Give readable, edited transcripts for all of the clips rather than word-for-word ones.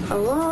Hello?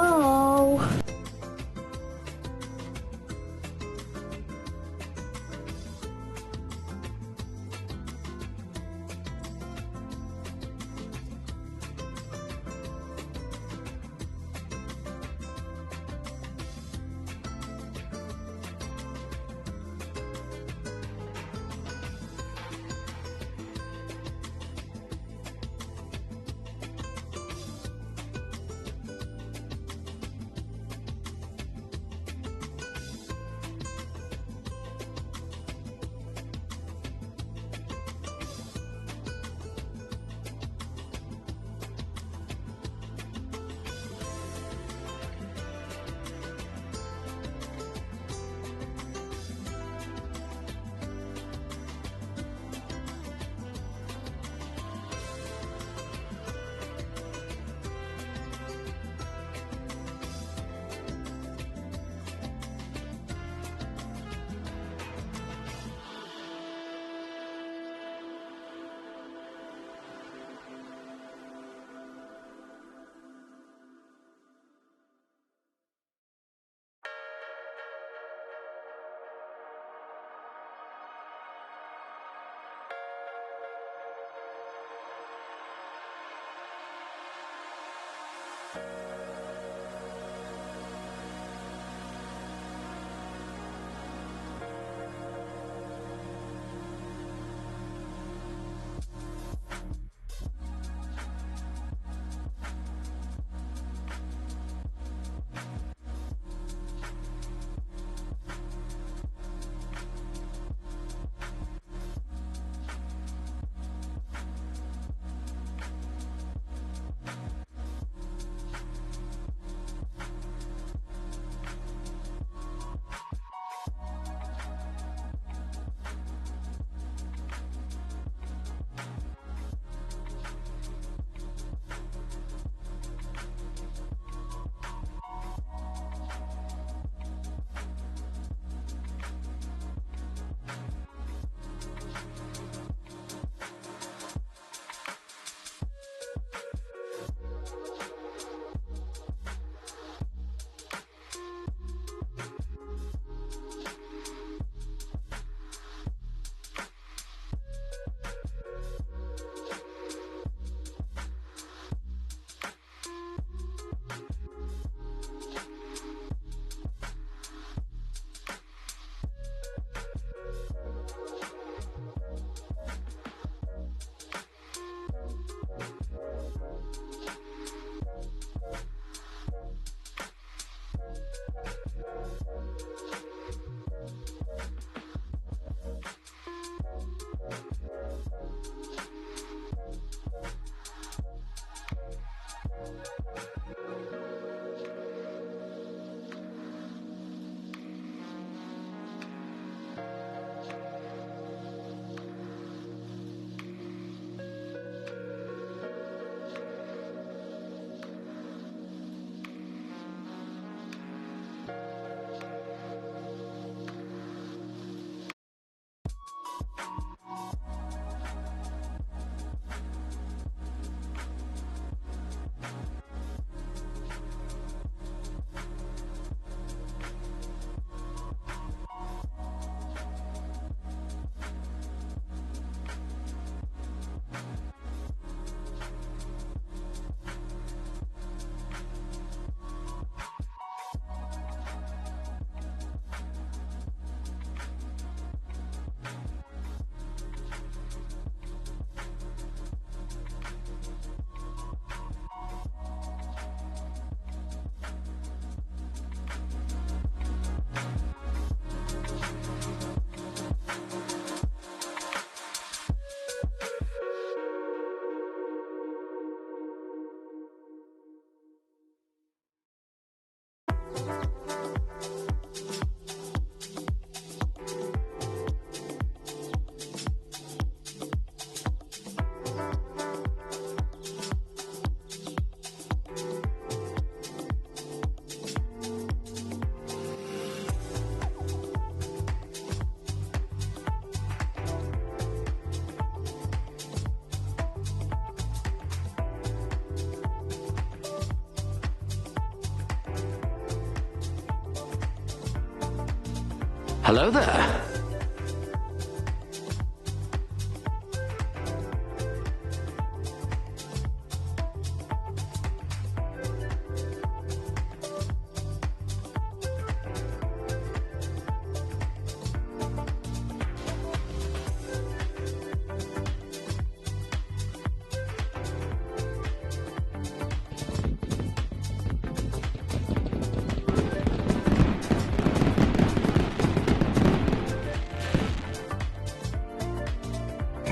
Hello there.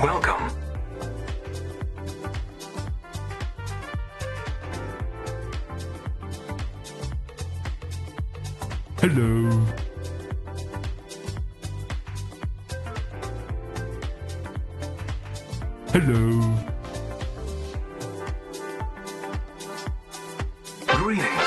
Welcome. Hello. Hello. Greetings.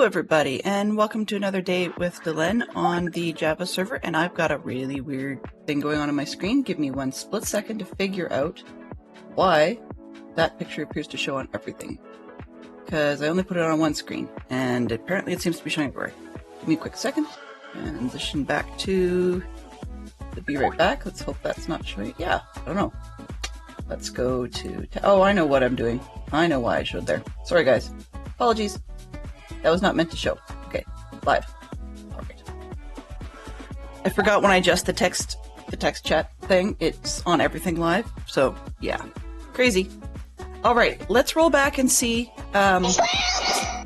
Hello everybody, and welcome to another day with Delenn on the Java server, and I've got a really weird thing going on my screen. Give me one split second to figure out why that picture appears to show on everything. Because I only put it on one screen, and apparently it seems to be showing everywhere. Give me a quick second. Transition back to the Be Right Back. Let's hope that's not showing. Yeah, I don't know. Let's go to... Oh, I know what I'm doing. I know why I showed there. Sorry guys. Apologies. That was not meant to show. Okay, live. All right. I forgot when I adjust the text chat thing, it's on everything live. So yeah, crazy. All right, let's roll back and see. Yeah,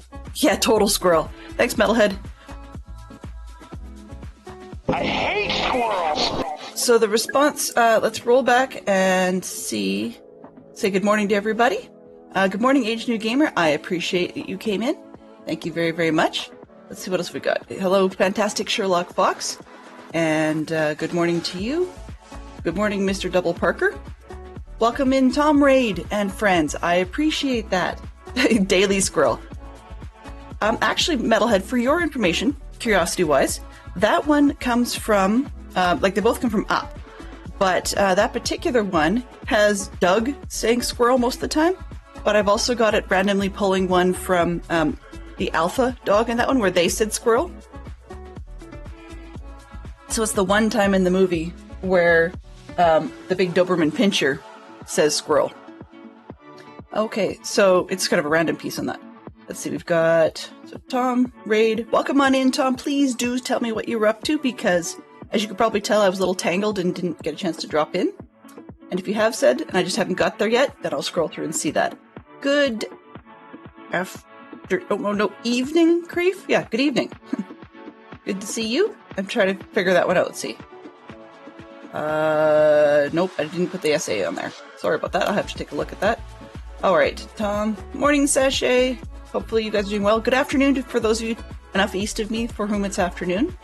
total squirrel. Thanks, Metalhead. I hate squirrels. So the response. Let's roll back and see. Say good morning to everybody. Good morning, Age New Gamer. I appreciate that you came in. Thank you very, very much. Let's see what else we got. Hello, fantastic Sherlock Fox. And good morning to you. Good morning, Mr. Double Parker. Welcome in, Tom Raid and friends. I appreciate that. Daily Squirrel. Actually, Metalhead, for your information, curiosity-wise, that one comes from, they both come from Up. But that particular one has Doug saying squirrel most of the time. But I've also got it randomly pulling one from the alpha dog in that one where they said squirrel. So it's the one time in the movie where the big Doberman Pinscher says squirrel. Okay, so it's kind of a random piece on that. Let's see, we've got Tom, Raid. Welcome on in, Tom. Please do tell me what you were up to because, as you could probably tell, I was a little tangled and didn't get a chance to drop in. And if you have said, and I just haven't got there yet, then I'll scroll through and see that. Good evening, Creef? Yeah, good evening. Good to see you. I'm trying to figure that one out. Let's see. Nope, I didn't put the essay on there. Sorry about that. I'll have to take a look at that. All right, Tom. Morning, Sachet. Hopefully you guys are doing well. Good afternoon for those of you enough east of me for whom it's afternoon.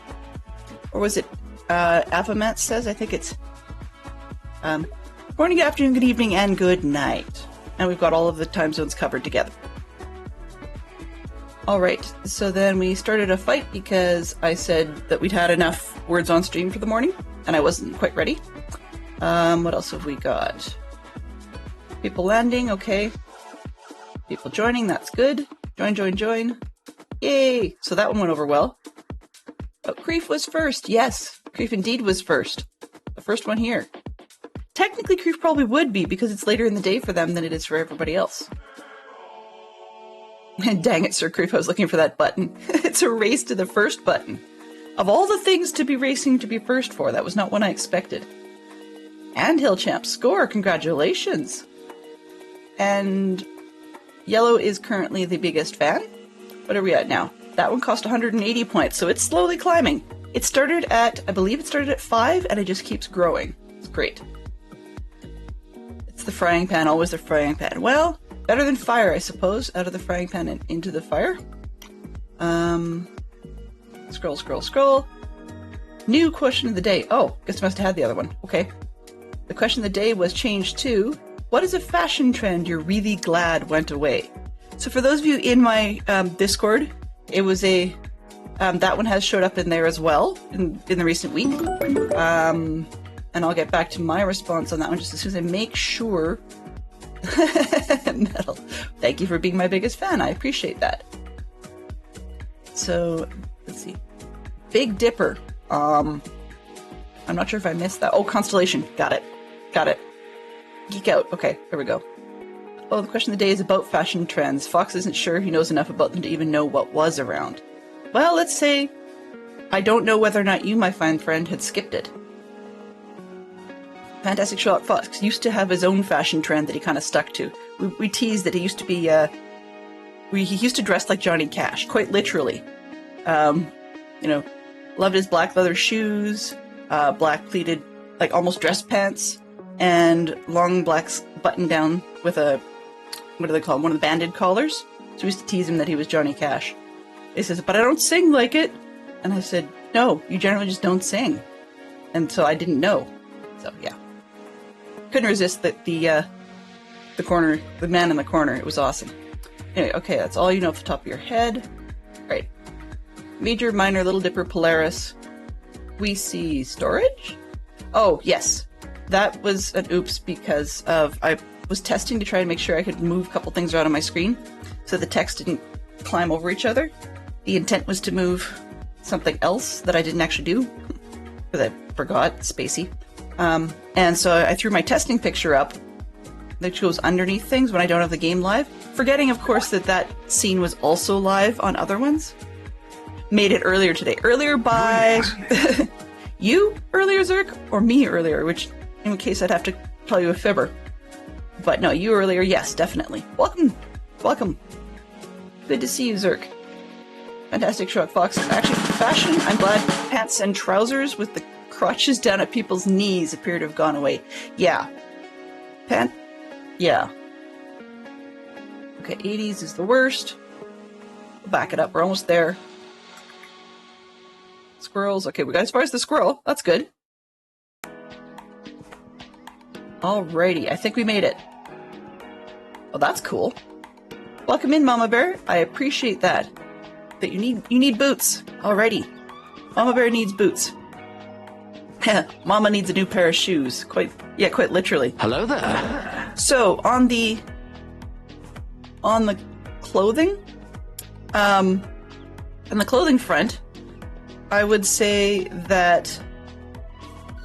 Or was it Avamat says? I think it's morning, afternoon, good evening, and good night. And we've got all of the time zones covered together. Alright, so then we started a fight because I said that we'd had enough words on stream for the morning, and I wasn't quite ready. What else have we got? People landing, okay. People joining, that's good. Join. Yay! So that one went over well. Oh, Creef was first, yes. Creef indeed was first. The first one here. Technically, Creef probably would be because it's later in the day for them than it is for everybody else. And dang it, Sir Creef, I was looking for that button. It's a race to the first button. Of all the things to be racing to be first for, that was not one I expected. And Hillchamp score, congratulations. And Yellow is currently the biggest fan. What are we at now? That one cost 180 points, so it's slowly climbing. It started at, I believe it started at 5, and it just keeps growing. It's great. It's the frying pan, always the frying pan. Well, better than fire, I suppose. Out of the frying pan and into the fire. Scroll. New question of the day. Oh, guess I must have had the other one. Okay. The question of the day was changed to, what is a fashion trend you're really glad went away? So for those of you in my Discord, it was a... that one has showed up in there as well in the recent week. And I'll get back to my response on that one just as soon as I make sure. Metal. Thank you for being my biggest fan. I appreciate that. So, let's see. Big Dipper. I'm not sure if I missed that. Oh, Constellation. Got it. Geek Out. Okay, there we go. Oh, the question of the day is about fashion trends. Fox isn't sure he knows enough about them to even know what was around. Well, let's say I don't know whether or not you, my fine friend, had skipped it. Fantastic Sherlock Fox used to have his own fashion trend that he kind of stuck to. We teased that he used to be, he used to dress like Johnny Cash, quite literally. Loved his black leather shoes, black pleated, like almost dress pants, and long black button down with a, what do they call them, one of the banded collars. So we used to tease him that he was Johnny Cash. He says, but I don't sing like it. And I said, no, you generally just don't sing. And so I didn't know. So yeah. Couldn't resist the corner, the man in the corner. It was awesome. Anyway, okay, that's all you know off the top of your head. Right. Major, Minor, Little Dipper, Polaris. We see storage? Oh, yes. That was an oops because I was testing to try and make sure I could move a couple things around on my screen so the text didn't climb over each other. The intent was to move something else that I didn't actually do because I forgot, spacey. And so I threw my testing picture up that goes underneath things when I don't have the game live, forgetting, of course, that that scene was also live on other ones. Made it earlier today. Earlier by you earlier, Zerk, or me earlier, which in case I'd have to tell you a fibber. But no, you earlier, yes, definitely. Welcome. Welcome. Good to see you, Zerk. Fantastic show at Fox. Actually, fashion, I'm glad pants and trousers with the crotches down at people's knees appear to have gone away. Yeah. Yeah. Okay, 80s is the worst. We'll back it up. We're almost there. Squirrels. Okay, we got as far as the squirrel. That's good. Alrighty, I think we made it. Oh, that's cool. Welcome in, Mama Bear. I appreciate that. That you need boots. Alrighty. Mama Bear needs boots. Mama needs a new pair of shoes. Quite literally. Hello there. So on the clothing, on the clothing front, I would say that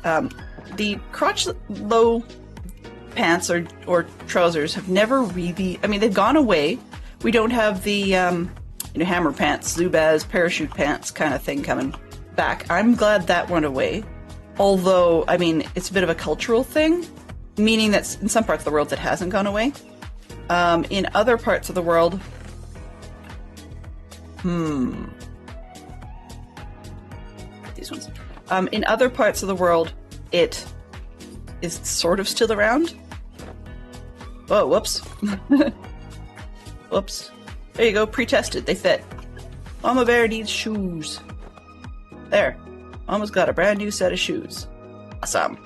the crotch low pants or trousers have never really. I mean, they've gone away. We don't have the hammer pants, Zubaz, parachute pants kind of thing coming back. I'm glad that went away. Although, I mean, it's a bit of a cultural thing, meaning that in some parts of the world it hasn't gone away. In other parts of the world, these ones. In other parts of the world, it is sort of still around. Oh, whoops. Whoops. There you go, pre-tested, they fit. Mama Bear needs shoes. There. Mama's got a brand new set of shoes. Awesome.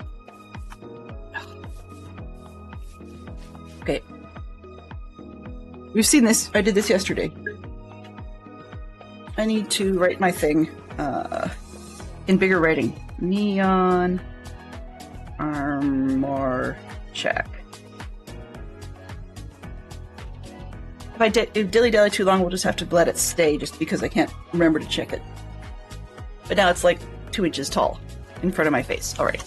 Okay. We've seen this. I did this yesterday. I need to write my thing in bigger writing. Neon armor check. If dilly-dally too long, we'll just have to let it stay just because I can't remember to check it. But now it's like 2 inches tall in front of my face. All right.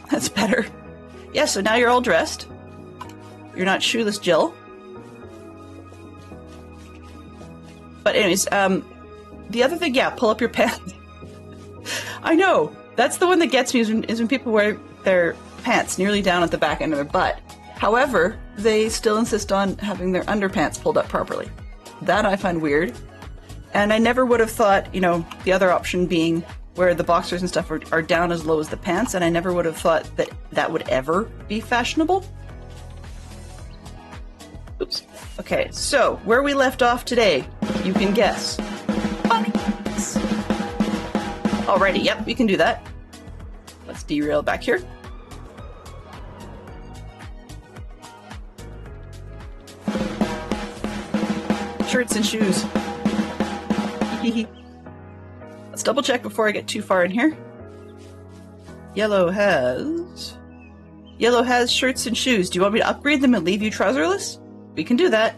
That's better. Yeah, so now you're all dressed. You're not shoeless Jill. But anyways, the other thing, yeah, pull up your pants. I know. That's the one that gets me is when people wear their pants nearly down at the back end of their butt. However, they still insist on having their underpants pulled up properly. That I find weird. And I never would have thought, the other option being where the boxers and stuff are down as low as the pants, and I never would have thought that that would ever be fashionable. Oops. Okay, so where we left off today, you can guess. Bunnies! Alrighty, yep, we can do that. Let's derail back here. Shirts and shoes. Let's double check before I get too far in here. Yellow has shirts and shoes. Do you want me to upgrade them and leave you trouserless? We can do that.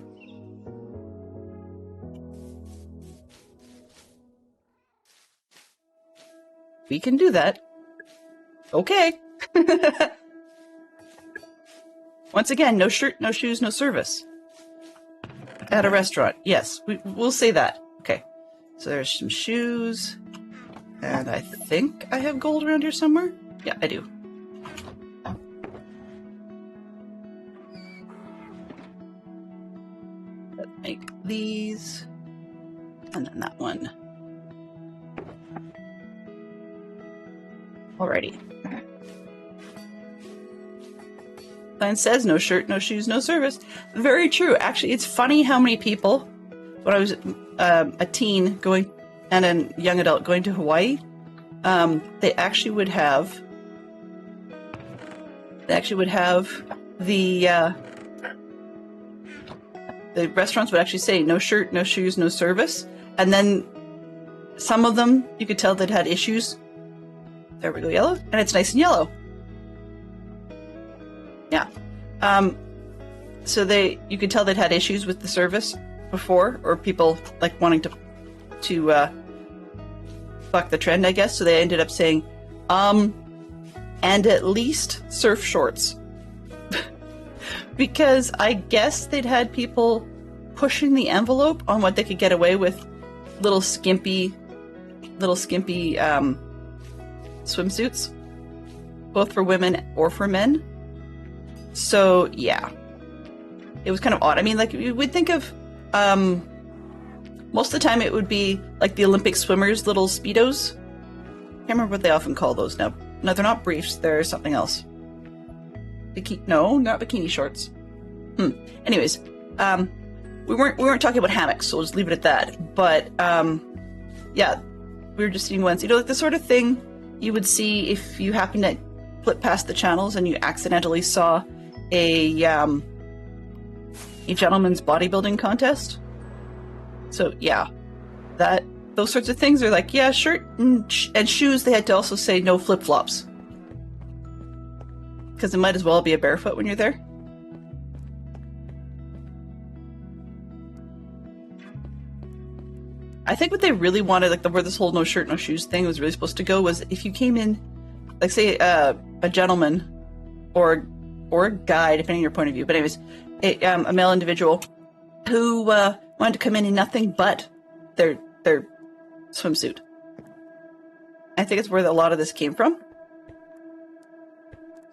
We can do that. Okay. Once again, no shirt, no shoes, no service. At a restaurant. Yes, we'll say that. Okay. So there's some shoes. And I think I have gold around here somewhere. Yeah, I do. Let's make these. And then that one. Alrighty. Sign says no shirt, no shoes, no service. Very true. Actually, it's funny how many people, when I was a teen going and a young adult going to Hawaii, they actually would have the restaurants would actually say no shirt, no shoes, no service, and then some of them, you could tell they'd had issues. There we go, yellow. And it's nice and yellow. Yeah. So you could tell they'd had issues with the service before, or people like wanting to buck the trend, I guess. So they ended up saying, and at least surf shorts. Because I guess they'd had people pushing the envelope on what they could get away with, little skimpy swimsuits, both for women or for men. So yeah, it was kind of odd. I mean, like, you would think of most of the time it would be like the Olympic swimmers' little Speedos. Can't remember what they often call those now. No, they're not briefs. They're something else. No, not bikini shorts. Anyways, we weren't talking about hammocks, so we'll just leave it at that. But yeah, we were just seeing ones, like the sort of thing you would see if you happen to flip past the channels and you accidentally saw a gentleman's bodybuilding contest. So yeah, those sorts of things are like, yeah, shirt and shoes. They had to also say no flip-flops, because it might as well be a barefoot when you're there. I think what they really wanted, like where this whole no shirt, no shoes thing was really supposed to go, was if you came in, like say a gentleman or a guy, depending on your point of view, but anyways, a male individual who wanted to come in nothing but their swimsuit. I think it's where a lot of this came from.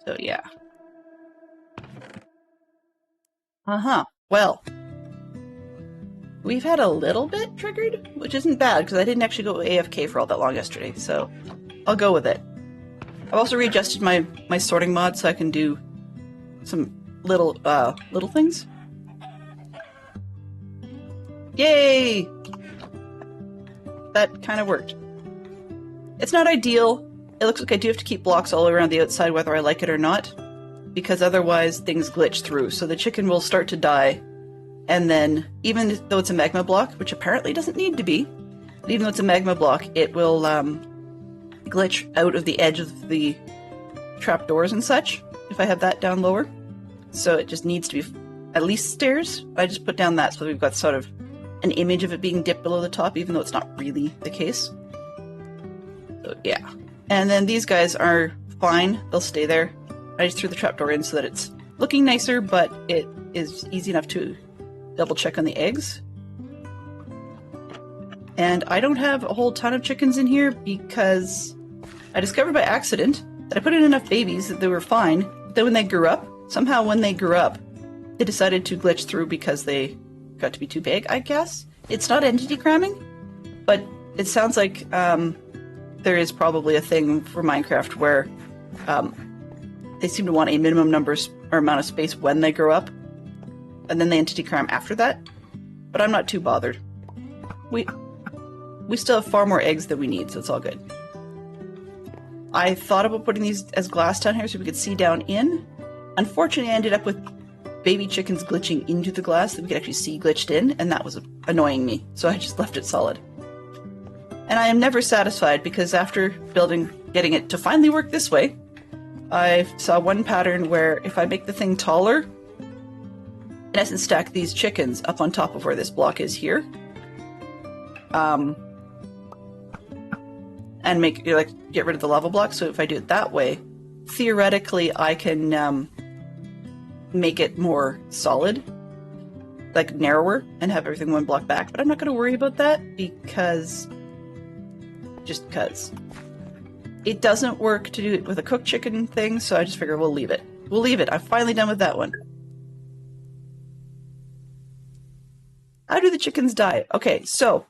So yeah. Well, we've had a little bit triggered, which isn't bad because I didn't actually go AFK for all that long yesterday, so I'll go with it. I've also readjusted my sorting mod so I can do some little things. Yay! That kind of worked. It's not ideal. It looks like I do have to keep blocks all around the outside whether I like it or not, because otherwise things glitch through. So the chicken will start to die, and then even though it's a magma block, which apparently doesn't need to be, but even though it's a magma block, it will glitch out of the edge of the trapdoors and such, if I have that down lower. So it just needs to be at least stairs. I just put down that so we've got sort of an image of it being dipped below the top, even though it's not really the case. So yeah. And then these guys are fine. They'll stay there. I just threw the trapdoor in so that it's looking nicer, but it is easy enough to double check on the eggs. And I don't have a whole ton of chickens in here because I discovered by accident that I put in enough babies that they were fine. But then when they grew up, they decided to glitch through because they got to be too big, I guess. It's not entity cramming, but it sounds like there is probably a thing for Minecraft where they seem to want a minimum numbers or amount of space when they grow up, and then they entity cram after that. But I'm not too bothered. We still have far more eggs than we need, so it's all good. I thought about putting these as glass down here so we could see down in. Unfortunately, I ended up with baby chickens glitching into the glass that we could actually see glitched in, and that was annoying me, so I just left it solid. And I am never satisfied, because after getting it to finally work this way, I saw one pattern where if I make the thing taller, in essence stack these chickens up on top of where this block is here, and get rid of the lava block. So if I do it that way, theoretically I can make it more solid, like narrower, and have everything one block back. But I'm not going to worry about that because it doesn't work to do it with a cooked chicken thing, so I just figure we'll leave it. I'm finally done with that one. How do the chickens die? Okay, so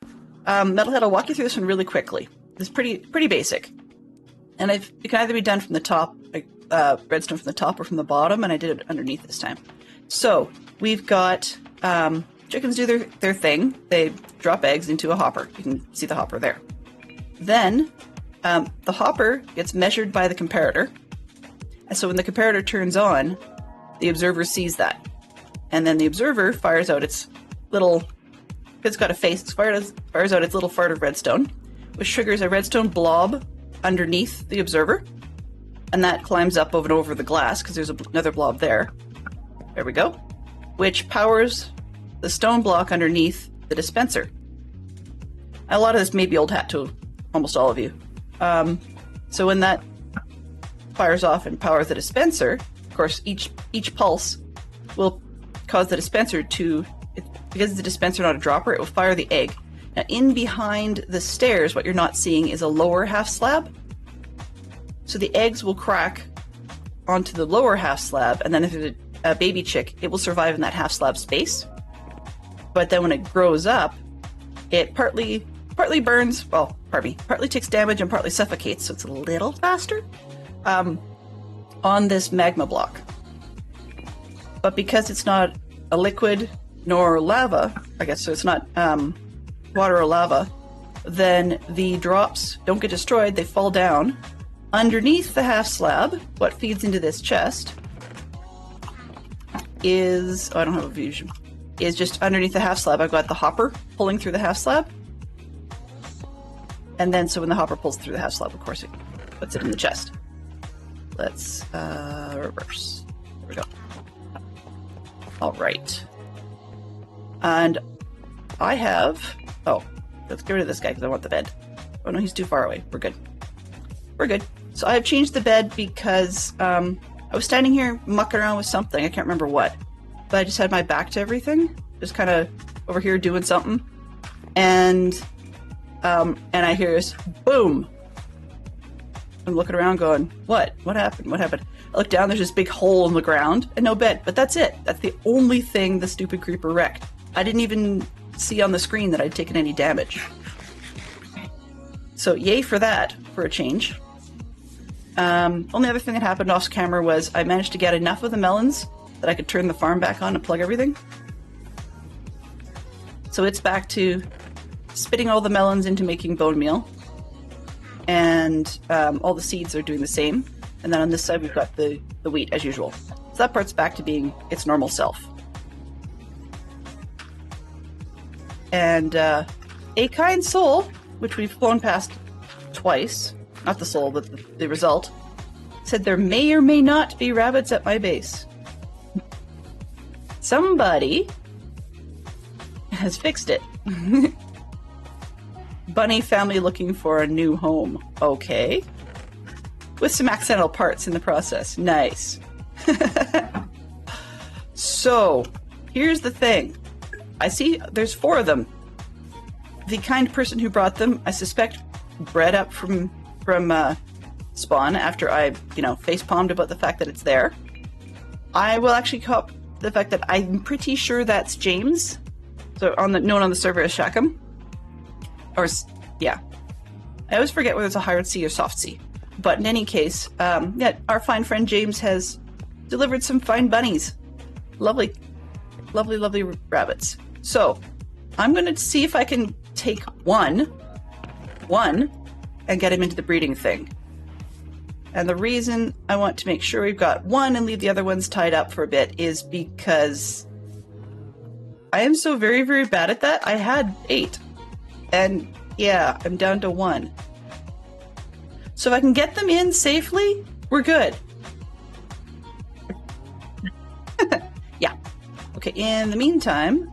Metalhead, I'll walk you through this one really quickly. It's pretty basic, and it can either be done from the top, like redstone from the top, or from the bottom, and I did it underneath this time. So we've got chickens do their thing. They drop eggs into a hopper. You can see the hopper there. Then the hopper gets measured by the comparator, and so when the comparator turns on, the observer sees that, and then the observer fires out its little, it's got a face, it fires out its little fart of redstone, which triggers a redstone blob underneath the observer. And that climbs up over and over the glass because there's another blob there. There we go. Which powers the stone block underneath the dispenser. A lot of this may be old hat to almost all of you. So when that fires off and powers the dispenser, of course, each pulse will cause the dispenser to, because it's a dispenser, not a dropper, it will fire the egg. Now, in behind the stairs, what you're not seeing is a lower half slab. So the eggs will crack onto the lower half slab, and then if it's a baby chick, it will survive in that half slab space. But then when it grows up, it partly burns, well, pardon me, partly takes damage and partly suffocates, so it's a little faster on this magma block. But because it's not a liquid nor lava, I guess, so it's not water or lava, then the drops don't get destroyed, they fall down. Underneath the half slab, what feeds into this chest is, oh, I don't have a view, is just underneath the half slab, I've got the hopper pulling through the half slab. And then, so when the hopper pulls through the half slab, of course, it puts it in the chest. Let's reverse. There we go. All right. And I have, oh, let's get rid of this guy because I want the bed. Oh no, he's too far away. We're good. We're good. So I've changed the bed because I was standing here mucking around with something. I can't remember what. But I just had my back to everything. Just kind of over here doing something. And I hear this boom. I'm looking around going, what? What happened? What happened? I look down, there's this big hole in the ground and no bed. But that's it. That's the only thing the stupid creeper wrecked. I didn't even see on the screen that I'd taken any damage. So yay for that, for a change. Only other thing that happened off camera was I managed to get enough of the melons that I could turn the farm back on and plug everything. So it's back to spitting all the melons into making bone meal. And all the seeds are doing the same. And then on this side we've got the wheat as usual. So that part's back to being its normal self. And a kind soul, which we've flown past twice, not the soul, but the result, said there may or may not be rabbits at my base. Somebody has fixed it. Bunny family looking for a new home. Okay. With some accidental parts in the process. Nice. So, here's the thing. I see there's 4 of them. The kind person who brought them, I suspect, bred up from spawn after I, face-palmed about the fact that it's there. I will actually cop the fact that I'm pretty sure that's James. So known on the server as Shackham. Or, yeah. I always forget whether it's a hard C or soft C. But in any case, yeah, our fine friend James has delivered some fine bunnies. Lovely, lovely, lovely rabbits. So, I'm going to see if I can take one, and get him into the breeding thing. And the reason I want to make sure we've got one and leave the other ones tied up for a bit is because I am so very, very bad at that. I had 8. And yeah, I'm down to 1. So if I can get them in safely, we're good. Yeah. Okay, in the meantime,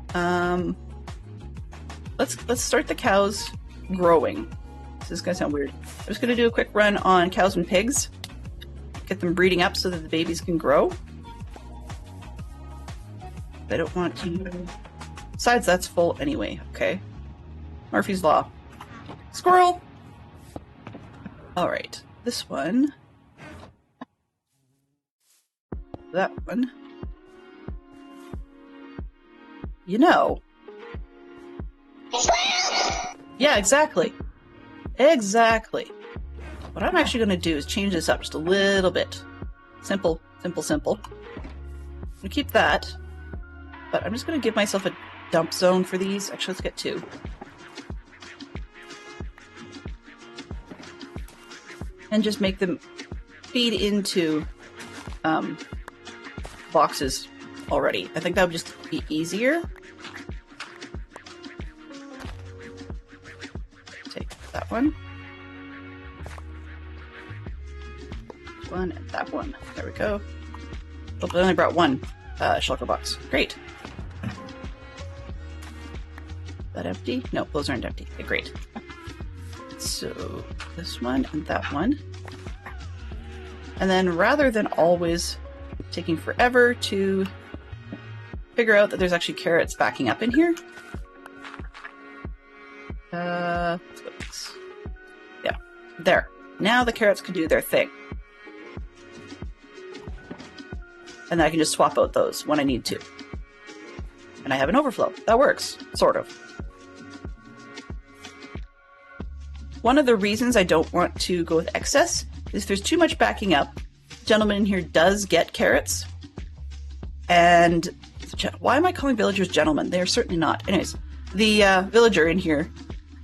let's start the cows growing. This is gonna sound weird. I'm just gonna do a quick run on cows and pigs. Get them breeding up so that the babies can grow. I don't want to... Besides, that's full anyway, okay? Murphy's Law. Squirrel! Alright, this one. That one. Yeah, exactly. Exactly. What I'm actually going to do is change this up just a little bit. Simple, simple, simple. I'm going to keep that, but I'm just going to give myself a dump zone for these. Actually, let's get 2. And just make them feed into boxes already. I think that would just be easier. Take that one. One and that one. There we go. Oh, I only brought one shulker box. Great. That empty? No, those aren't empty. Okay, great. So this one and that one. And then rather than always taking forever to figure out that there's actually carrots backing up in here. Let's go this. Yeah, there. Now the carrots can do their thing. And then I can just swap out those when I need to. And I have an overflow. That works, sort of. One of the reasons I don't want to go with excess is if there's too much backing up. The gentleman in here does get carrots. And why am I calling villagers gentlemen? They are certainly not. Anyways, the villager in here,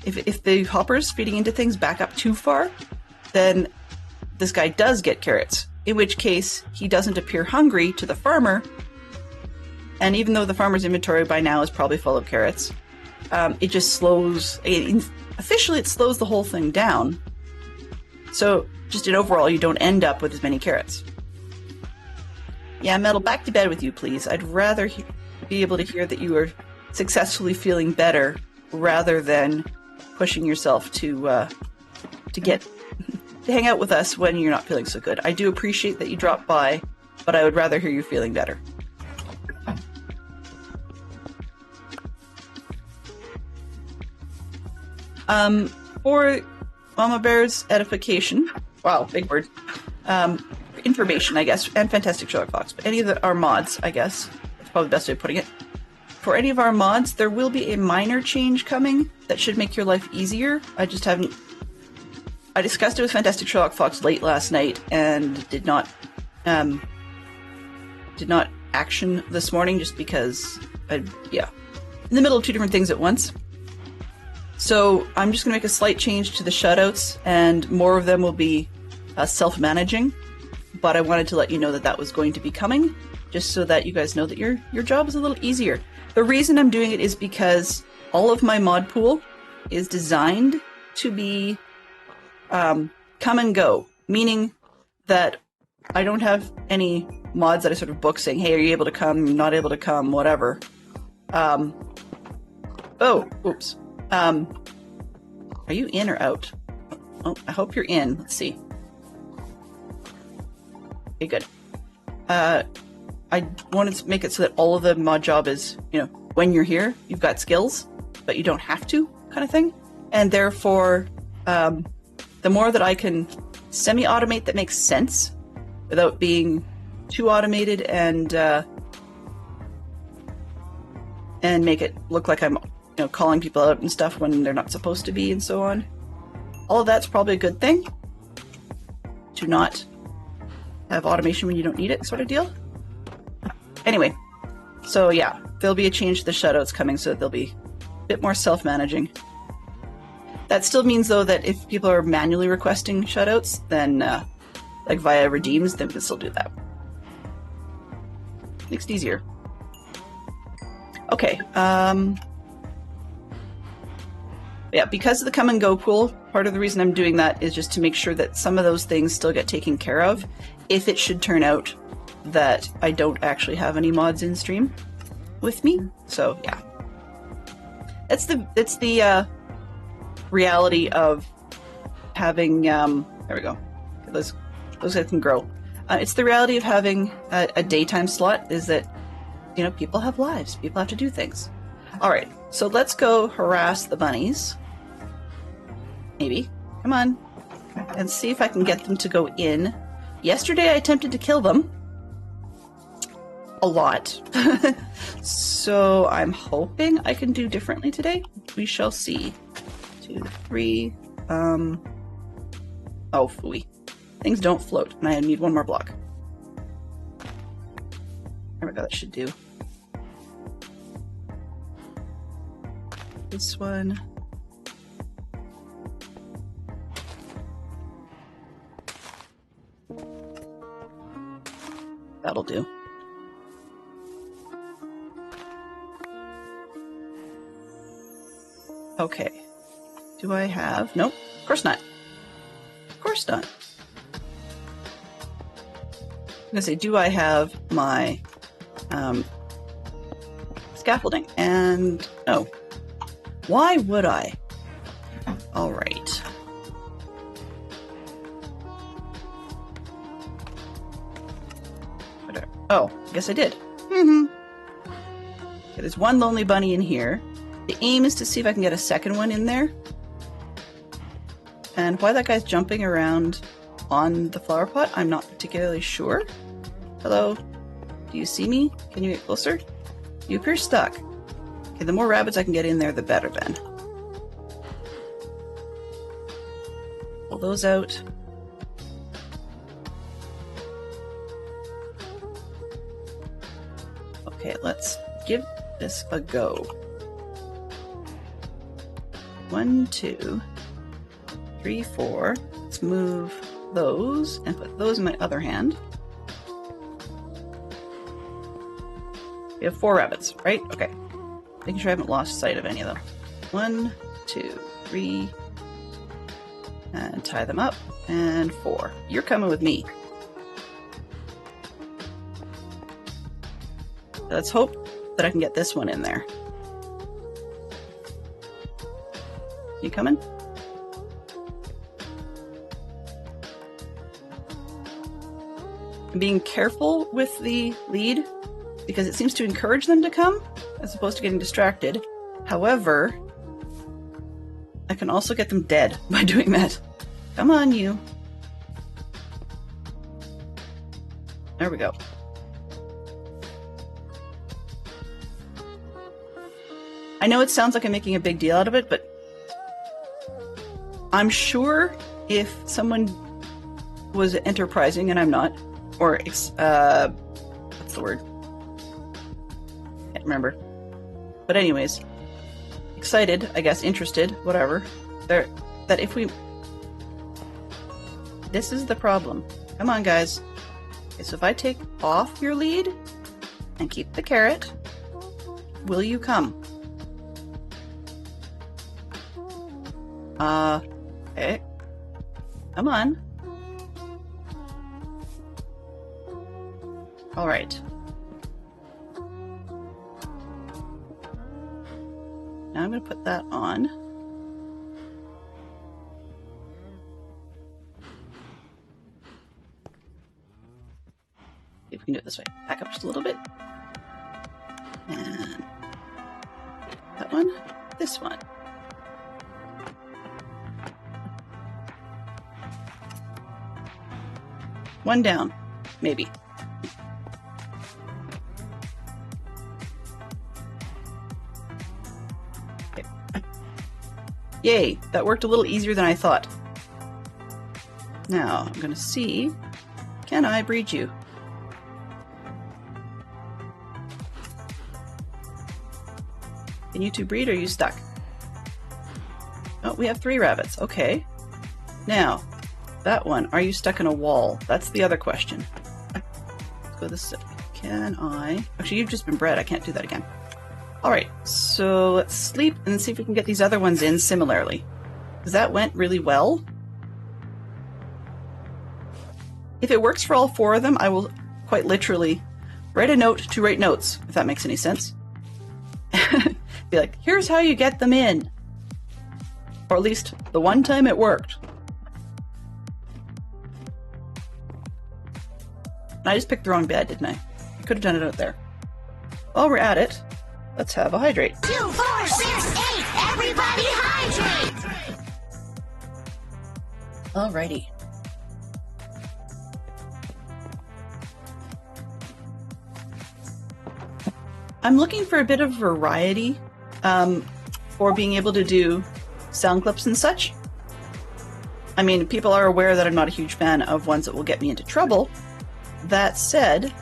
if the hoppers feeding into things back up too far, then this guy does get carrots. In which case, he doesn't appear hungry to the farmer. And even though the farmer's inventory by now is probably full of carrots, it just slows... Officially, it slows the whole thing down. So, just in overall, you don't end up with as many carrots. Yeah, Metal, back to bed with you, please. I'd rather be able to hear that you are successfully feeling better rather than pushing yourself to get to hang out with us when you're not feeling so good. I do appreciate that you dropped by, but I would rather hear you feeling better. For Mama Bear's edification, wow, big word, information, I guess, and Fantastic Sherlock Fox, but any of our mods, I guess, that's probably the best way of putting it. For any of our mods, there will be a minor change coming that should make your life easier. I just haven't... I discussed it with Fantastic Sherlock Fox late last night and did not action this morning just because in the middle of two different things at once. So I'm just going to make a slight change to the shutouts, and more of them will be self-managing. But I wanted to let you know that that was going to be coming, just so that you guys know that your job is a little easier. The reason I'm doing it is because all of my mod pool is designed to be come and go, meaning that I don't have any mods that I sort of book saying, hey, are you able to come, not able to come, whatever. Oh, oops. Are you in or out? Oh, I hope you're in. Let's see. Okay, good. I wanted to make it so that all of the mod job is, when you're here, you've got skills, but you don't have to, kind of thing. And therefore, the more that I can semi-automate that makes sense without being too automated and make it look like I'm calling people out and stuff when they're not supposed to be and so on. All of that's probably a good thing. To not have automation when you don't need it sort of deal. Anyway, so yeah, there'll be a change to the shutouts coming so that they'll be a bit more self-managing. That still means, though, that if people are manually requesting shutouts, then, like via redeems, then we can still do that. Makes it easier. Okay, yeah, because of the come and go pool, part of the reason I'm doing that is just to make sure that some of those things still get taken care of, if it should turn out that I don't actually have any mods in stream with me. So, yeah. It's the reality of having, there we go. Those guys can grow. It's the reality of having a daytime slot is that, people have lives. People have to do things. All right, so let's go harass the bunnies. Maybe. Come on. And see if I can get them to go in. Yesterday I attempted to kill them. A lot. So I'm hoping I can do differently today. We shall see. 2, 3. Oh, phooey. Things don't float, and I need one more block. There we go, that should do. This one. That'll do. Okay. Do I have... Nope, of course not. Of course not. I'm gonna say, do I have my scaffolding? And no. Why would I? All right. Whatever. Oh, I guess I did. Okay, there's one lonely bunny in here. The aim is to see if I can get a second one in there. And why that guy's jumping around on the flower pot, I'm not particularly sure. Hello? Do you see me? Can you get closer? You appear stuck. Okay, the more rabbits I can get in there, the better then. Pull those out. Okay, let's give this a go. 1, 2, 3, 4. Let's move those and put those in my other hand. We have 4 rabbits, right? Okay. Making sure I haven't lost sight of any of them. 1, 2, 3. And tie them up. And 4. You're coming with me. Let's hope that I can get this one in there. You coming? I'm being careful with the lead because it seems to encourage them to come as opposed to getting distracted. However, I can also get them dead by doing that. Come on, you. There we go. I know it sounds like I'm making a big deal out of it, but I'm sure if someone was enterprising, and I'm not, or, what's the word? Can't remember. But anyways, excited, I guess, interested, whatever, that if we... This is the problem. Come on, guys. Okay, so if I take off your lead and keep the carrot, will you come? Okay. Come on. All right. Now I'm going to put that on. See if we can do it this way. Back up just a little bit. And that one. This one. One down, maybe. Okay. Yay, that worked a little easier than I thought. Now, I'm going to see, can I breed you? Can you two breed or are you stuck? Oh, we have 3 rabbits, okay. Now, that one, are you stuck in a wall? That's the other question. Let's go this way. Can I... Actually, you've just been bred. I can't do that again. Alright, so let's sleep and see if we can get these other ones in similarly. Because that went really well. If it works for all 4 of them, I will quite literally write a note to write notes, if that makes any sense. Be like, here's how you get them in. Or at least the one time it worked. I just picked the wrong bed, didn't I? I could have done it out there. While we're at it, let's have a hydrate. 2, 4, 6, 8, everybody hydrate! Alrighty. I'm looking for a bit of variety for being able to do sound clips and such. I mean, people are aware that I'm not a huge fan of ones that will get me into trouble. That said,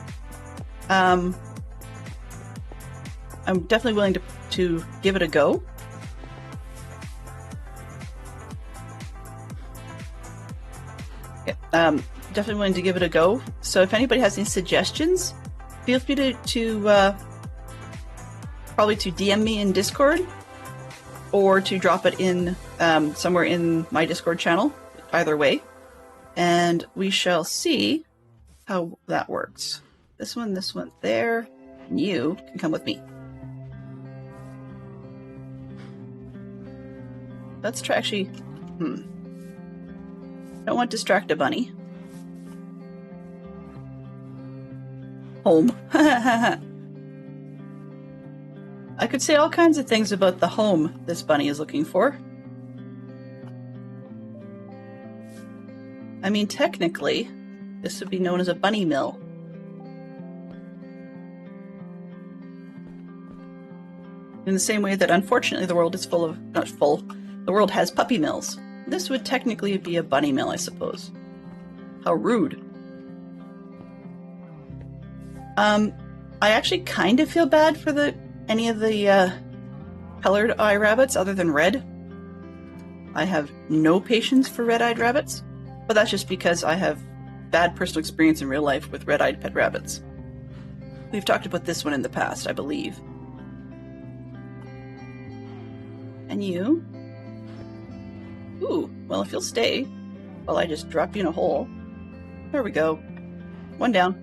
I'm definitely willing to give it a go. Yeah, definitely willing to give it a go. So if anybody has any suggestions, feel free to probably to DM me in Discord or to drop it in somewhere in my Discord channel, either way, and we shall see how that works. This one there, and you can come with me. Let's try actually, don't want to distract a bunny. Home. I could say all kinds of things about the home this bunny is looking for. I mean, technically, this would be known as a bunny mill. In the same way that, unfortunately, the world is full of... not full. The world has puppy mills. This would technically be a bunny mill, I suppose. How rude. I actually kind of feel bad for any of the colored eye rabbits other than red. I have no patience for red-eyed rabbits, but that's just because I have bad personal experience in real life with red-eyed pet rabbits. We've talked about this one in the past, I believe. And you? Ooh, well, if you'll stay while I just drop you in a hole. There we go. One down.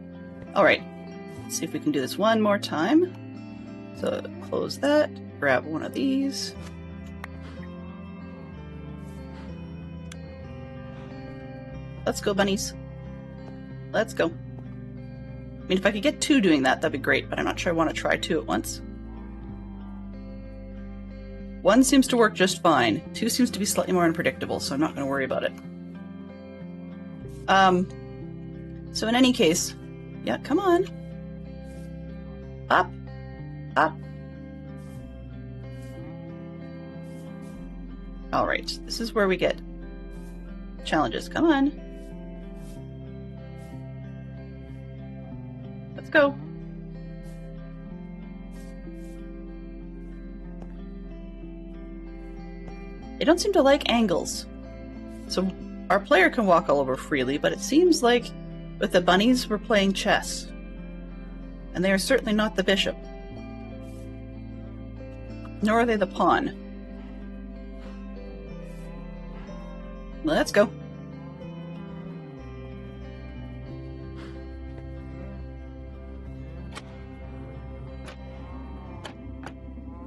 Alright. Let's see if we can do this one more time. So, close that. Grab one of these. Let's go, bunnies. Let's go. I mean, if I could get two doing that, that'd be great, but I'm not sure I want to try two at once. One seems to work just fine. Two seems to be slightly more unpredictable, so I'm not going to worry about it. So in any case, yeah, come on. Up. Up. Alright, this is where we get challenges. Come on. Let's go. They don't seem to like angles. So our player can walk all over freely, but it seems like with the bunnies we're playing chess. And they are certainly not the bishop. Nor are they the pawn. Let's go.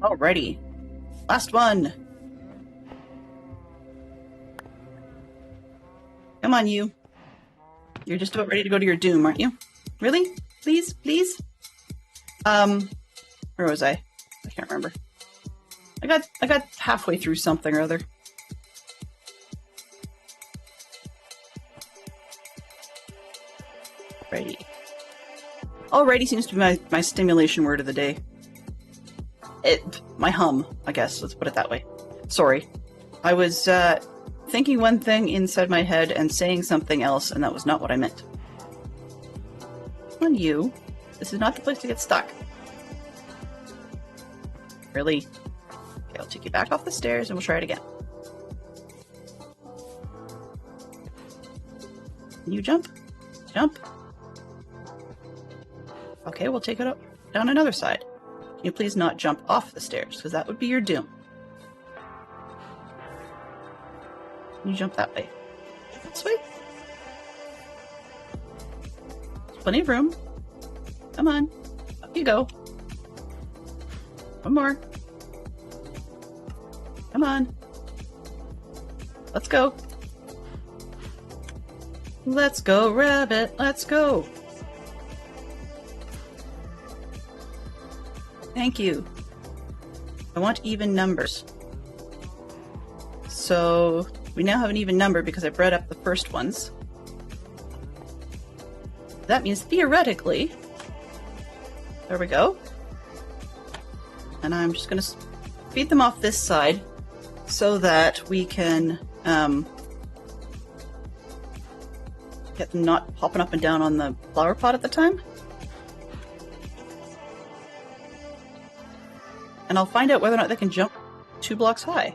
Alrighty. Last one. Come on, you. You're just about ready to go to your doom, aren't you? Really? Please? Please? Where was I? I can't remember. I got halfway through something or other. Alrighty. Alrighty seems to be my stimulation word of the day. My hum, I guess. Let's put it that way. Sorry. I was, thinking one thing inside my head and saying something else, and that was not what I meant. Come on, you. This is not the place to get stuck. Really? Okay, I'll take you back off the stairs and we'll try it again. Can you jump? Jump. Okay, we'll take it up down another side. Can you please not jump off the stairs, because that would be your doom. You jump that way. This way. There's plenty of room. Come on. Up you go. One more. Come on. Let's go. Let's go, rabbit. Let's go. Thank you. I want even numbers. So we now have an even number because I bred up the first ones. That means theoretically, there we go. And I'm just going to feed them off this side so that we can get them not hopping up and down on the flower pot at the time. And I'll find out whether or not they can jump 2 blocks high.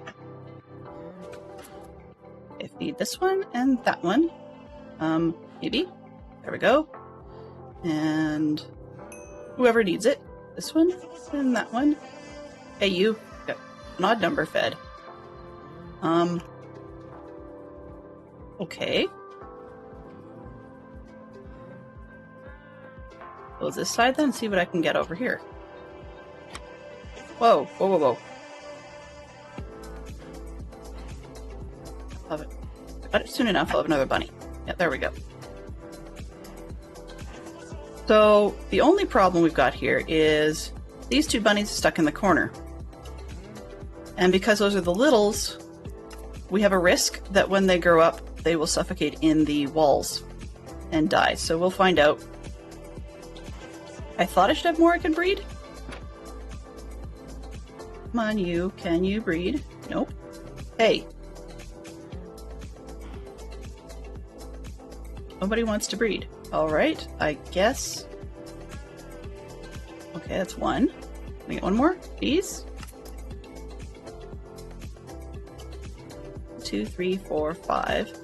Okay, feed this one and that one. Maybe. There we go. And whoever needs it. This one and that one. Hey, you. Got an odd number fed. Okay. Close this side then, see what I can get over here. Whoa, whoa, whoa, whoa. Love it. Got it soon enough, I'll have another bunny. Yeah, there we go. So, the only problem we've got here is these two bunnies are stuck in the corner. And because those are the littles, we have a risk that when they grow up, they will suffocate in the walls and die. So we'll find out. I thought I should have more I can breed. Come on, you. Can you breed? Nope. Hey. Nobody wants to breed. Alright, I guess. Okay, that's one. Can I get one more, please? 2, 3, 4, 5.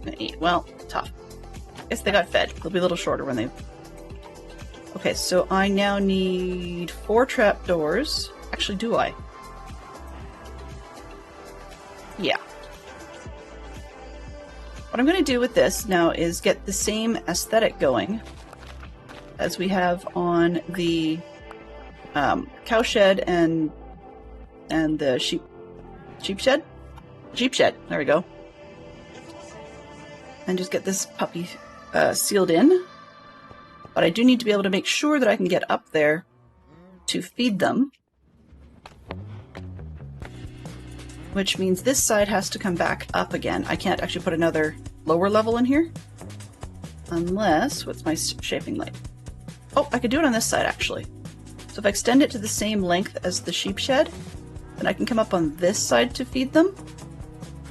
And 8. Well, tough. Guess they got fed. They'll be a little shorter when they... Okay, so I now need 4 trapdoors. Actually, do I? Yeah. What I'm going to do with this now is get the same aesthetic going as we have on the cow shed and the sheep shed? Sheep shed. There we go. And just get this puppy sealed in. But I do need to be able to make sure that I can get up there to feed them. Which means this side has to come back up again. I can't actually put another lower level in here. Unless... What's my shaping like? Oh, I could do it on this side, actually. So if I extend it to the same length as the sheep shed, then I can come up on this side to feed them.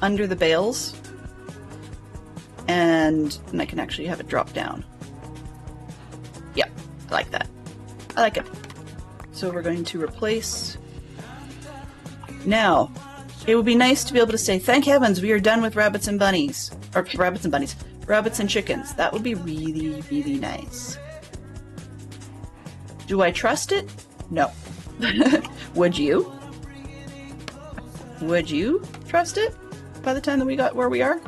Under the bales. And then I can actually have it drop down. Yep, I like that. I like it. So we're going to replace... Now... It would be nice to be able to say, thank heavens, we are done with rabbits and bunnies. Or rabbits and bunnies. Rabbits and chickens. That would be really, really nice. Do I trust it? No. Would you? Would you trust it by the time that we got where we are?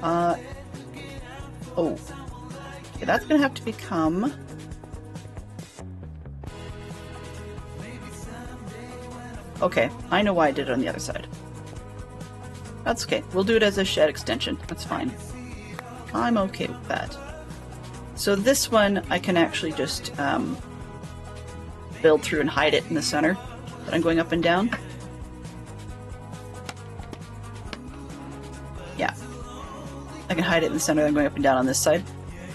Oh. Okay, that's going to have to become... Okay, I know why I did it on the other side. That's okay. We'll do it as a shed extension. That's fine. I'm okay with that. So this one, I can actually just build through and hide it in the center that I'm going up and down. Yeah. I can hide it in the center that I'm going up and down on this side.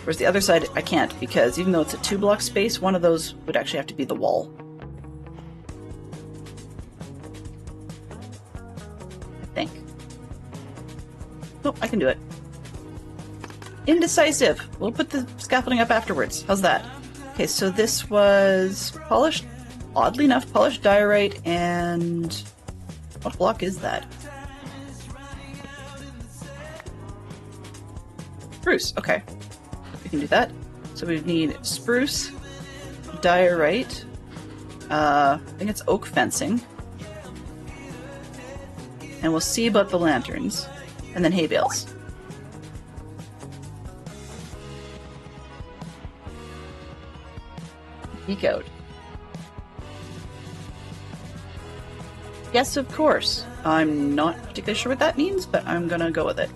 Whereas the other side, I can't, because even though it's a 2-block space, one of those would actually have to be the wall. Oh, I can do it. Indecisive. We'll put the scaffolding up afterwards. How's that? Okay, so this was polished, oddly enough, polished diorite and... What block is that? Spruce, okay. We can do that. So we need spruce, diorite, I think it's oak fencing. And we'll see about the lanterns. And then hay bales. Peek out. Yes, of course. I'm not particularly sure what that means, but I'm gonna go with it.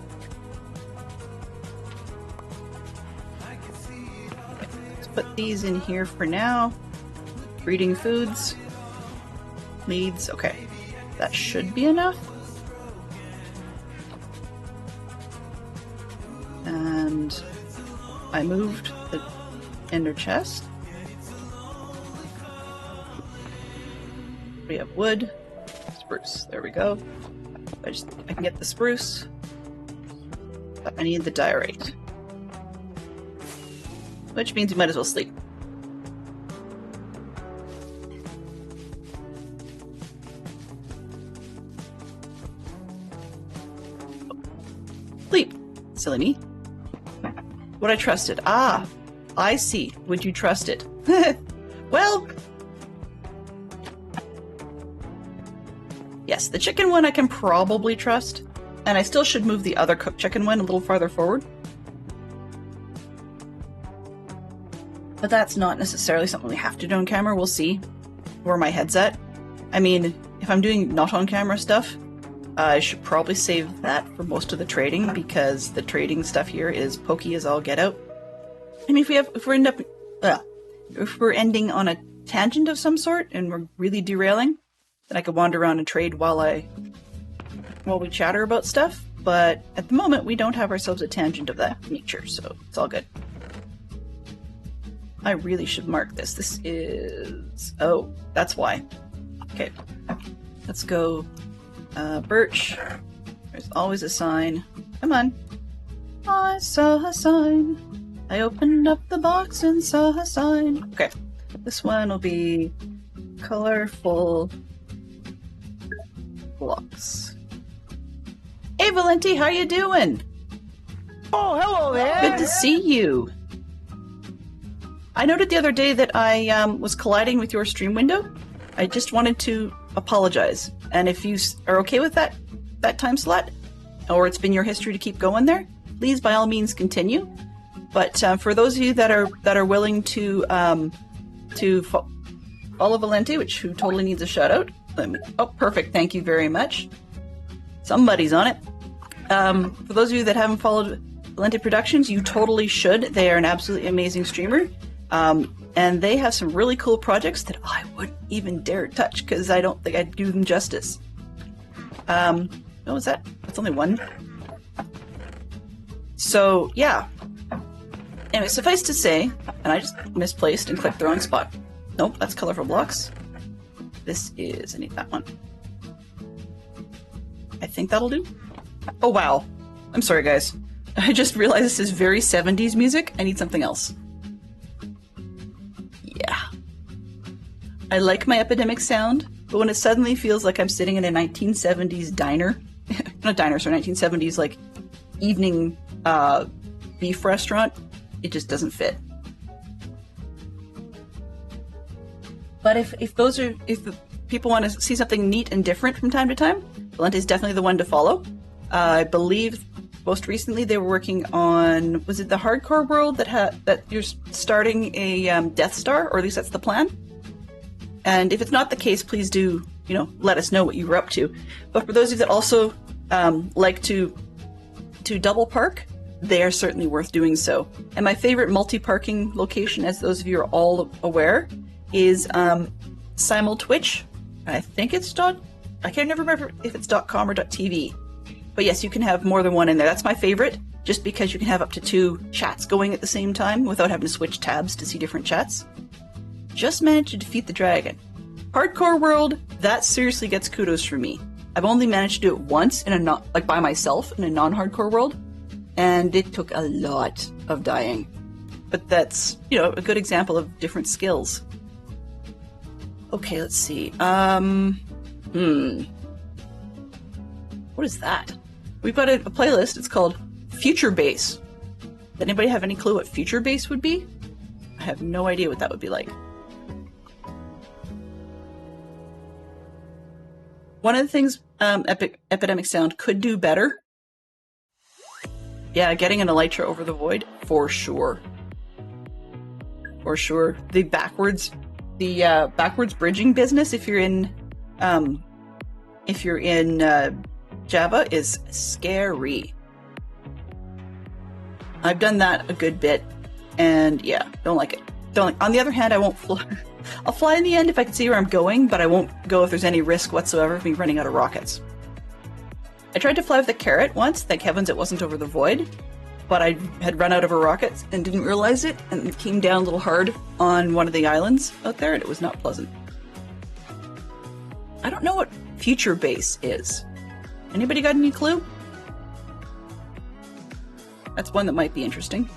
Let's put these in here for now. Breeding foods. Leads. Okay. That should be enough. And I moved the ender chest. We have wood, spruce. There we go. I can get the spruce, but I need the diorite, which means we might as well sleep. Sleep, silly me. Would I trust it? Ah, I see. Would you trust it? Well, Yes, the chicken one I can probably trust, and I still should move the other cooked chicken one a little farther forward. But that's not necessarily something we have to do on camera. We'll see where my head's at. I mean, if I'm doing not on camera stuff, I should probably save that for most of the trading, because the trading stuff here is pokey as all get out. I mean, if we're ending on a tangent of some sort and we're really derailing, then I could wander around and trade while we chatter about stuff. But at the moment, we don't have ourselves a tangent of that nature, so it's all good. I really should mark this. This is... oh, that's why. Okay, let's go. Birch. There's always a sign. Come on. I saw a sign. I opened up the box and saw a sign. Okay, this one will be colorful blocks. Hey Valenti, how you doing? Oh, hello there. Good to see you. I noted the other day that I was colliding with your stream window. I just wanted to apologize. And if you are okay with that time slot, or it's been your history to keep going there, please by all means continue. But for those of you that are willing to follow Valenti, who totally needs a shout out. Oh, perfect. Thank you very much. Somebody's on it. For those of you that haven't followed Valenti Productions, you totally should. They are an absolutely amazing streamer. And they have some really cool projects that I wouldn't even dare touch because I don't think I'd do them justice. What was that? That's only one. So, yeah. Anyway, suffice to say, and I just misplaced and clicked the wrong spot. Nope, that's colorful blocks. This is, I need that one. I think that'll do. Oh, wow. I'm sorry, guys. I just realized this is very 70s music. I need something else. Yeah. I like my epidemic sound, but when it suddenly feels like I'm sitting in a 1970s diner, not diner, sorry, 1970s like evening beef restaurant, it just doesn't fit. But if the people want to see something neat and different from time to time, Valenti is definitely the one to follow. I believe most recently they were working on, was it the Hardcore World that you're starting a Death Star, or at least that's the plan? And if it's not the case, please do, let us know what you were up to. But for those of you that also like to double park, they are certainly worth doing so. And my favorite multi-parking location, as those of you are all aware, is SimulTwitch. I think it's I can't never remember if it's .com or .tv. But yes, you can have more than one in there. That's my favorite, just because you can have up to 2 chats going at the same time without having to switch tabs to see different chats. Just managed to defeat the dragon. Hardcore World, that seriously gets kudos from me. I've only managed to do it once by myself in a non-hardcore world, and it took a lot of dying. But that's, a good example of different skills. Okay, let's see. What is that? We've got a playlist. It's called Future Bass. Does anybody have any clue what Future Bass would be? I have no idea what that would be like. One of the things Epidemic Sound could do better. Yeah, getting an Elytra over the void, for sure. For sure. The backwards bridging business, if you're in Java, is scary. I've done that a good bit, and yeah, don't like it. On the other hand, I won't fly. I'll fly in the end if I can see where I'm going, but I won't go if there's any risk whatsoever of me running out of rockets. I tried to fly with the Carrot once, thank heavens it wasn't over the void, but I had run out of a rocket and didn't realize it, and it came down a little hard on one of the islands out there, and it was not pleasant. I don't know what Future Bass is. Anybody got any clue? That's one that might be interesting.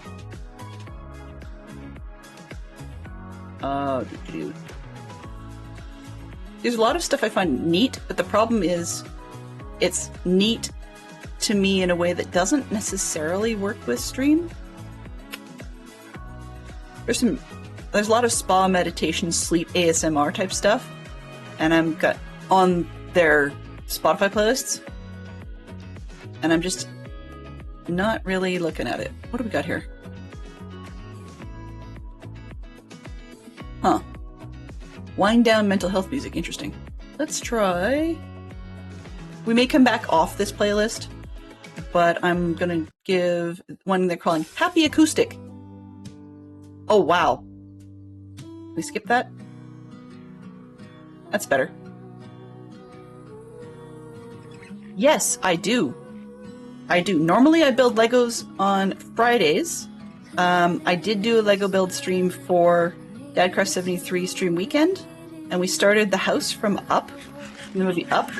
There's a lot of stuff I find neat, but the problem is it's neat to me in a way that doesn't necessarily work with stream. There's a lot of spa meditation, sleep, ASMR type stuff, and I'm got on their Spotify playlists, and I'm just not really looking at it. What do we got here? Huh. Wind down mental health music. Interesting. Let's try... We may come back off this playlist, but I'm gonna give one they're calling Happy Acoustic. Oh, wow. We skip that? That's better. Yes, I do. I do. Normally I build Legos on Fridays. I did do a Lego build stream for Dadcraft 73 stream weekend, and we started the house from Up, the movie Up,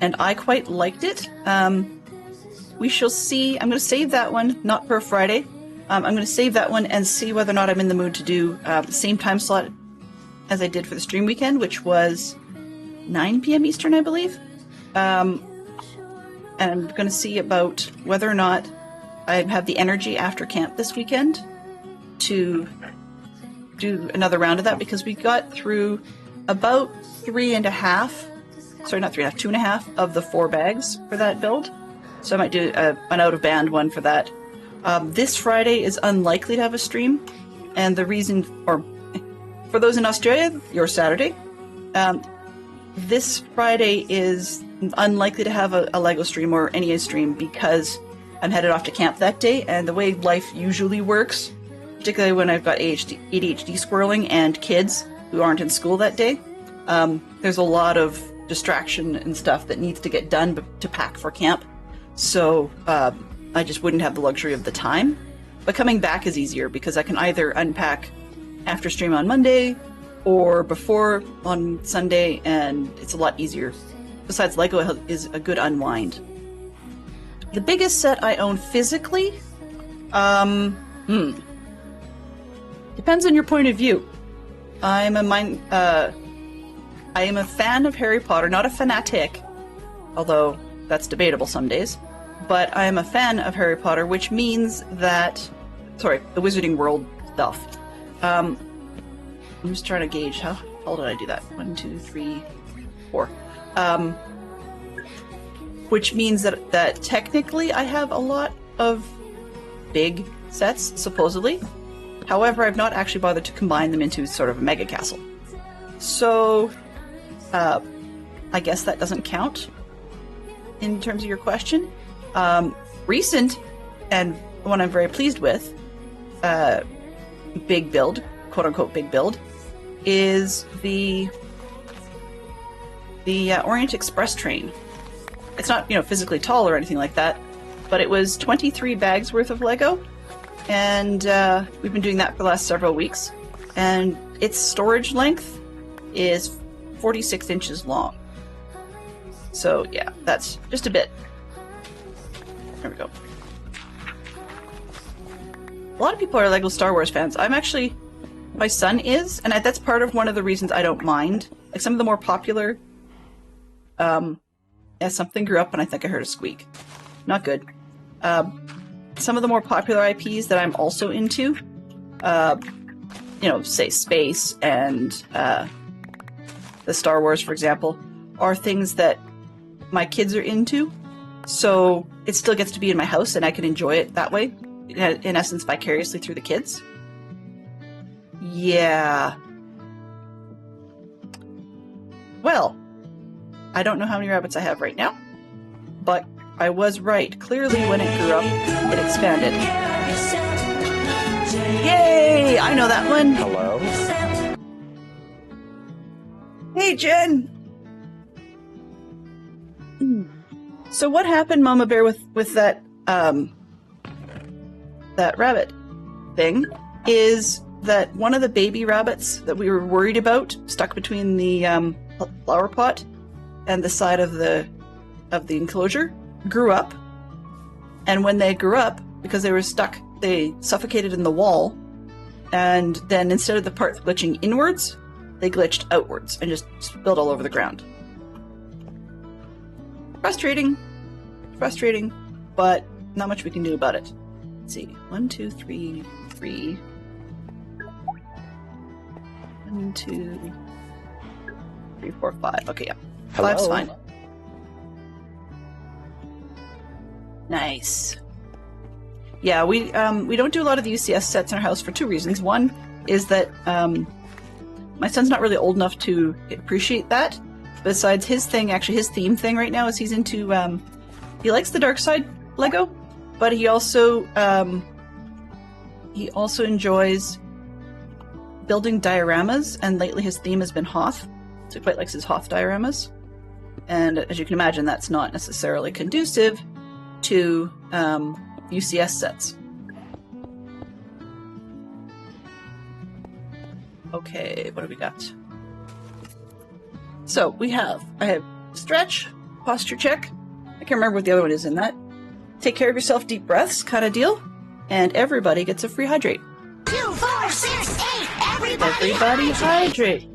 and I quite liked it. We shall see. I'm going to save that one, not for a Friday. I'm going to save that one and see whether or not I'm in the mood to do the same time slot as I did for the stream weekend, which was 9 p.m. Eastern, I believe. And I'm going to see about whether or not I have the energy after camp this weekend to do another round of that, because we got through about 2.5 of the 4 bags for that build. So I might do an out-of-band one for that. This Friday is unlikely to have a stream, and the reason, or for those in Australia, your Saturday. This Friday is unlikely to have a Lego stream or any stream because I'm headed off to camp that day, and the way life usually works, particularly when I've got ADHD squirreling and kids who aren't in school that day, there's a lot of distraction and stuff that needs to get done to pack for camp. So I just wouldn't have the luxury of the time. But coming back is easier because I can either unpack after stream on Monday or before on Sunday, and it's a lot easier. Besides, Lego is a good unwind. The biggest set I own physically? Depends on your point of view. I am a fan of Harry Potter, not a fanatic, although that's debatable some days. But I am a fan of Harry Potter, which means that... Sorry, the Wizarding World stuff. I'm just trying to gauge how did I do that? 1, 2, 3, 4. Which means that technically I have a lot of big sets, supposedly. However, I've not actually bothered to combine them into sort of a mega castle. So, I guess that doesn't count in terms of your question. Recent, and one I'm very pleased with, big build, quote-unquote big build, is the Orient Express train. It's not, physically tall or anything like that, but it was 23 bags worth of Lego, and we've been doing that for the last several weeks, and its storage length is 46 inches long. So yeah, that's just a bit. There we go. A lot of people are Lego Star Wars fans. My son is, and that's part of one of the reasons I don't mind. Like some of the more popular, as something grew up and I think I heard a squeak. Not good. Some of the more popular IPs that I'm also into, say space and the Star Wars, for example, are things that my kids are into. So it still gets to be in my house and I can enjoy it that way, in essence, vicariously through the kids. Yeah. Well, I don't know how many rabbits I have right now, but I was right. Clearly, when it grew up, it expanded. Yay! I know that one. Hello? Hey, Jen! So what happened, Mama Bear, with that, that rabbit thing, is that one of the baby rabbits that we were worried about, stuck between the flower pot and the side of the enclosure, grew up. And when they grew up, because they were stuck, they suffocated in the wall, and then instead of the parts glitching inwards, they glitched outwards and just spilled all over the ground. Frustrating, but not much we can do about it. Let's see, 1, 2, 3, 3. 1, 2, 3, 4, 5. Okay, yeah. 5's fine. Nice. Yeah, we don't do a lot of the UCS sets in our house for two reasons. One is that my son's not really old enough to appreciate that. Besides his thing, actually his theme thing right now is he's into he likes the Dark Side Lego, but he also enjoys building dioramas, and lately his theme has been Hoth, so he quite likes his Hoth dioramas. And as you can imagine, that's not necessarily conducive to UCS sets. Okay, what do we got? So I have stretch, posture check. I can't remember what the other one is in that. Take care of yourself, deep breaths kind of deal. And everybody gets a free hydrate. 2, 4, 6, 8. Everybody hydrate.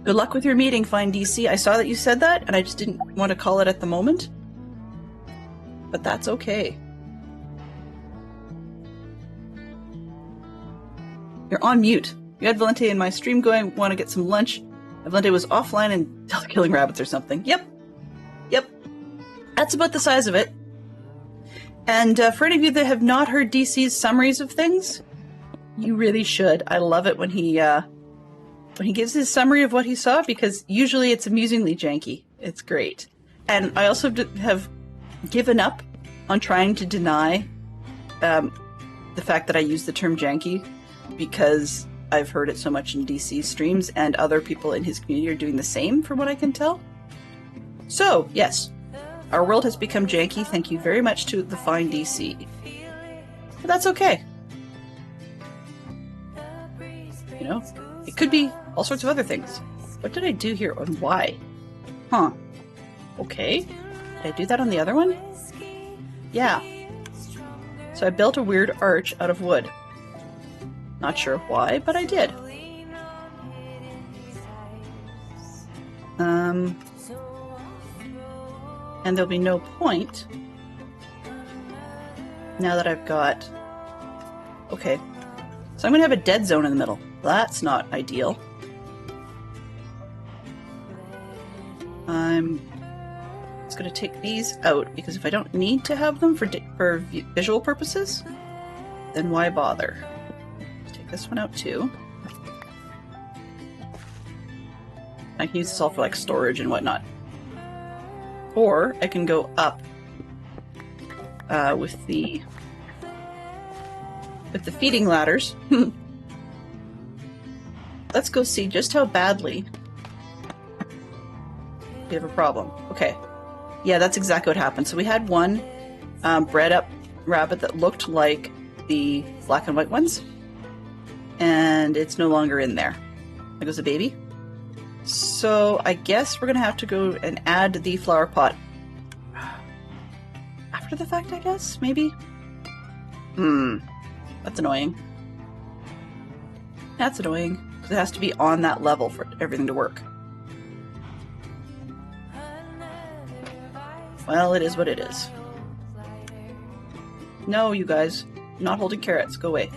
Good luck with your meeting, Find DC. I saw that you said that, and I just didn't want to call it at the moment. But that's okay. You're on mute. You had Valente in my stream going, want to get some lunch. Valente was offline and killing rabbits or something. Yep. That's about the size of it. And for any of you that have not heard DC's summaries of things, you really should. I love it when he gives his summary of what he saw, because usually it's amusingly janky. It's great. And I also have given up on trying to deny the fact that I use the term janky, because I've heard it so much in DC's streams, and other people in his community are doing the same, from what I can tell. So, yes, our world has become janky. Thank you very much to the Find DC. But that's okay. You know, it could be all sorts of other things. What did I do here and why? Huh. Okay. Did I do that on the other one? Yeah. So I built a weird arch out of wood. Not sure why, but I did. And there'll be no point now that I've got... Okay. So I'm going to have a dead zone in the middle. That's not ideal. I'm just going to take these out, because if I don't need to have them for visual purposes, then why bother? Take this one out too. I can use this all for like storage and whatnot. Or I can go up with the feeding ladders. Let's go see just how badly we have a problem. Okay. Yeah, that's exactly what happened. So we had one bred up rabbit that looked like the black and white ones, and it's no longer in there. There goes a baby. So I guess we're going to have to go and add the flower pot after the fact, I guess? Maybe? That's annoying. That's annoying, because it has to be on that level for everything to work. Well, it is what it is. No, you guys. I'm not holding carrots. Go away.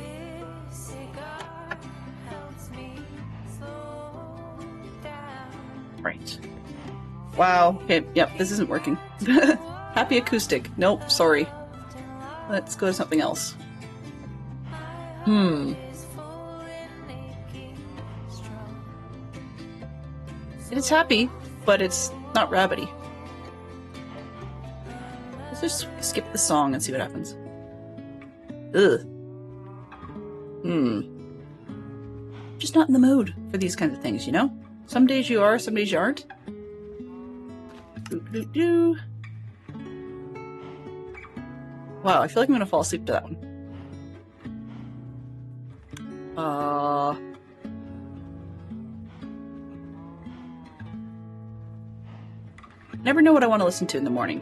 Right. Wow. Okay, yep, this isn't working. Happy acoustic. Nope, sorry. Let's go to something else. It is happy, but it's not rabbity. Let's just skip the song and see what happens. Ugh. Just not in the mood for these kinds of things, you know? Some days you are, some days you aren't. Doo-doo-doo. Wow, I feel like I'm gonna fall asleep to that one. Never know what I want to listen to in the morning.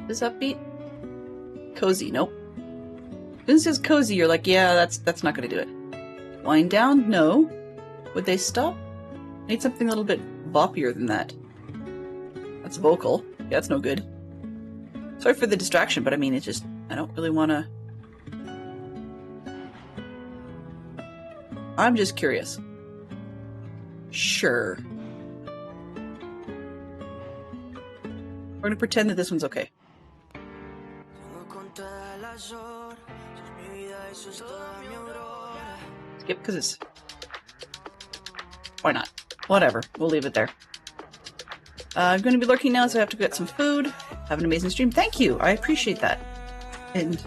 Is this upbeat? Cozy, nope. When it says cozy, you're like, yeah, that's not gonna do it. Wind down? No. Would they stop? I need something a little bit boppier than that. That's vocal. Yeah, that's no good. Sorry for the distraction, but I mean, it's just, I don't really want to... I'm just curious. Sure. We're gonna pretend that this one's okay. Skip, because it's... Why not? Whatever. We'll leave it there. I'm going to be lurking now, so I have to get some food. Have an amazing stream. Thank you. I appreciate that. And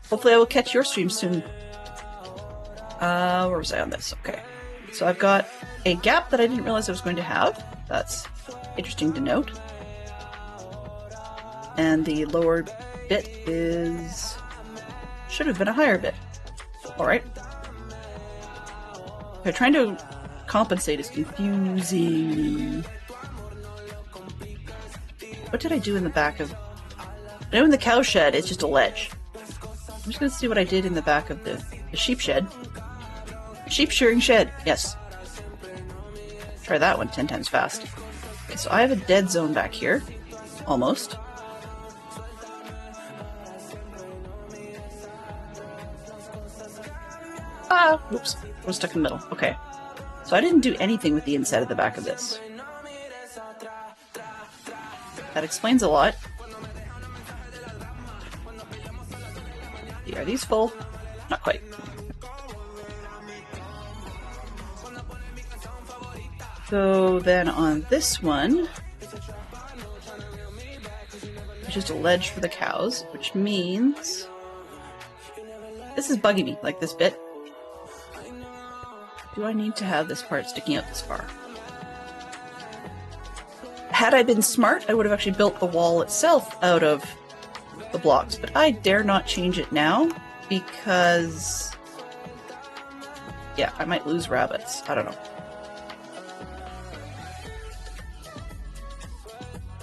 hopefully I will catch your stream soon. Where was I on this? Okay. So I've got a gap that I didn't realize I was going to have. That's interesting to note. And the lower bit is... should have been a higher bit. Alright. Okay, trying to compensate is confusing. What did I do in the back of... I know in the cow shed, it's just a ledge. I'm just going to see what I did in the back of the sheep shed. Sheep shearing shed, yes. Try that one 10 times fast. Okay, so I have a dead zone back here. Almost. Ah! Whoops. I was stuck in the middle. Okay. So I didn't do anything with the inside of the back of this. That explains a lot. Are these full? Not quite. So then on this one, it's just a ledge for the cows, which means this is bugging me, like this bit. Do I need to have this part sticking out this far? Had I been smart, I would have actually built the wall itself out of the blocks, but I dare not change it now because, yeah, I might lose rabbits. I don't know.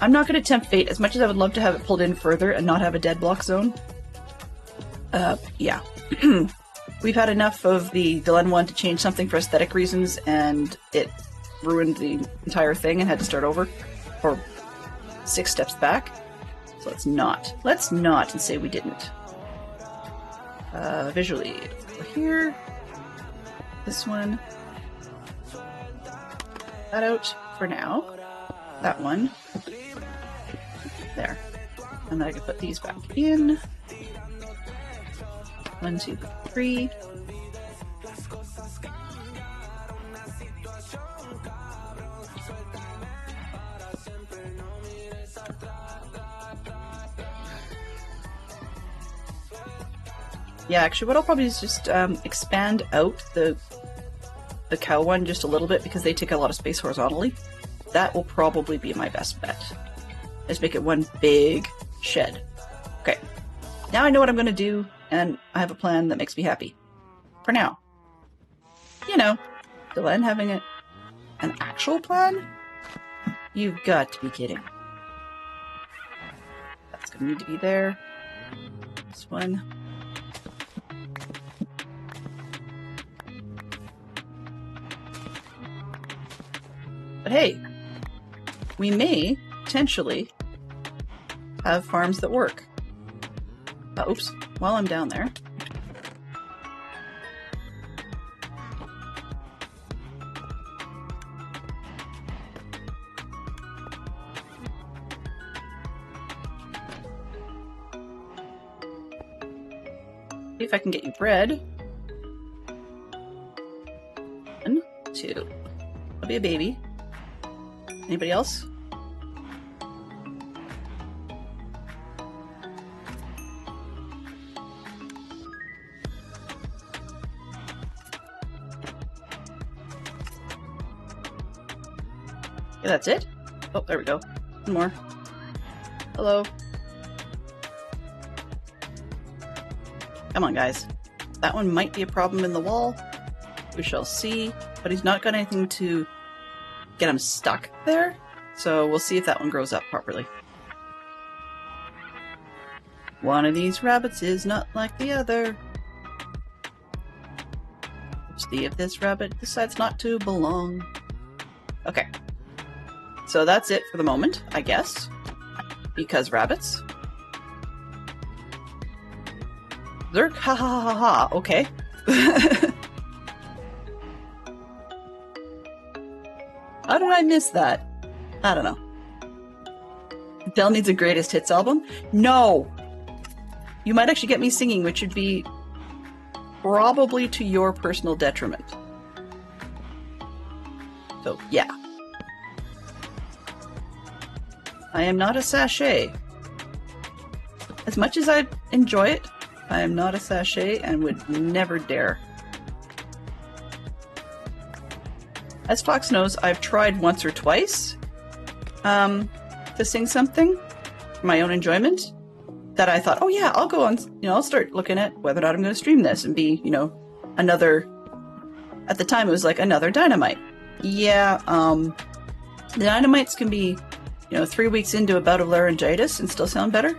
I'm not going to tempt fate as much as I would love to have it pulled in further and not have a dead block zone. Yeah. We've had enough of the Delenn one to change something for aesthetic reasons, and it ruined the entire thing and had to start over. Or 6 steps back. So let's not. Let's not and say we didn't. Visually, over here. This one. That out for now. That one. There. And then I can put these back in. 1, 2, 3. Yeah, actually what I'll probably do is just expand out the cow one just a little bit because they take a lot of space horizontally. That will probably be my best bet. Just make it one big shed. Okay. Now I know what I'm going to do, and I have a plan that makes me happy. For now. You know, Delenn having an actual plan? You've got to be kidding. That's going to need to be there. This one. But hey, we may potentially have farms that work. Oops, while I'm down there. See if I can get you bread. 1, 2. I'll be a baby. Anybody else? Yeah, that's it? Oh, there we go. One more. Hello. Come on, guys. That one might be a problem in the wall. We shall see. But he's not got anything to get him stuck there. So we'll see if that one grows up properly. One of these rabbits is not like the other. Let's see if this rabbit decides not to belong. Okay. So that's it for the moment, I guess. Because rabbits. Zerk, ha ha ha ha, okay. How did I miss that? I don't know. Dell needs a greatest hits album? No! You might actually get me singing, which would be probably to your personal detriment. So, yeah. I am not a sachet. As much as I enjoy it, I am not a sachet and would never dare. As Fox knows, I've tried once or twice to sing something for my own enjoyment that I thought, oh yeah, I'll go on, I'll start looking at whether or not I'm going to stream this and be, another, at the time it was like another Dynamite. Yeah, the Dynamites can be, 3 weeks into a bout of laryngitis and still sound better.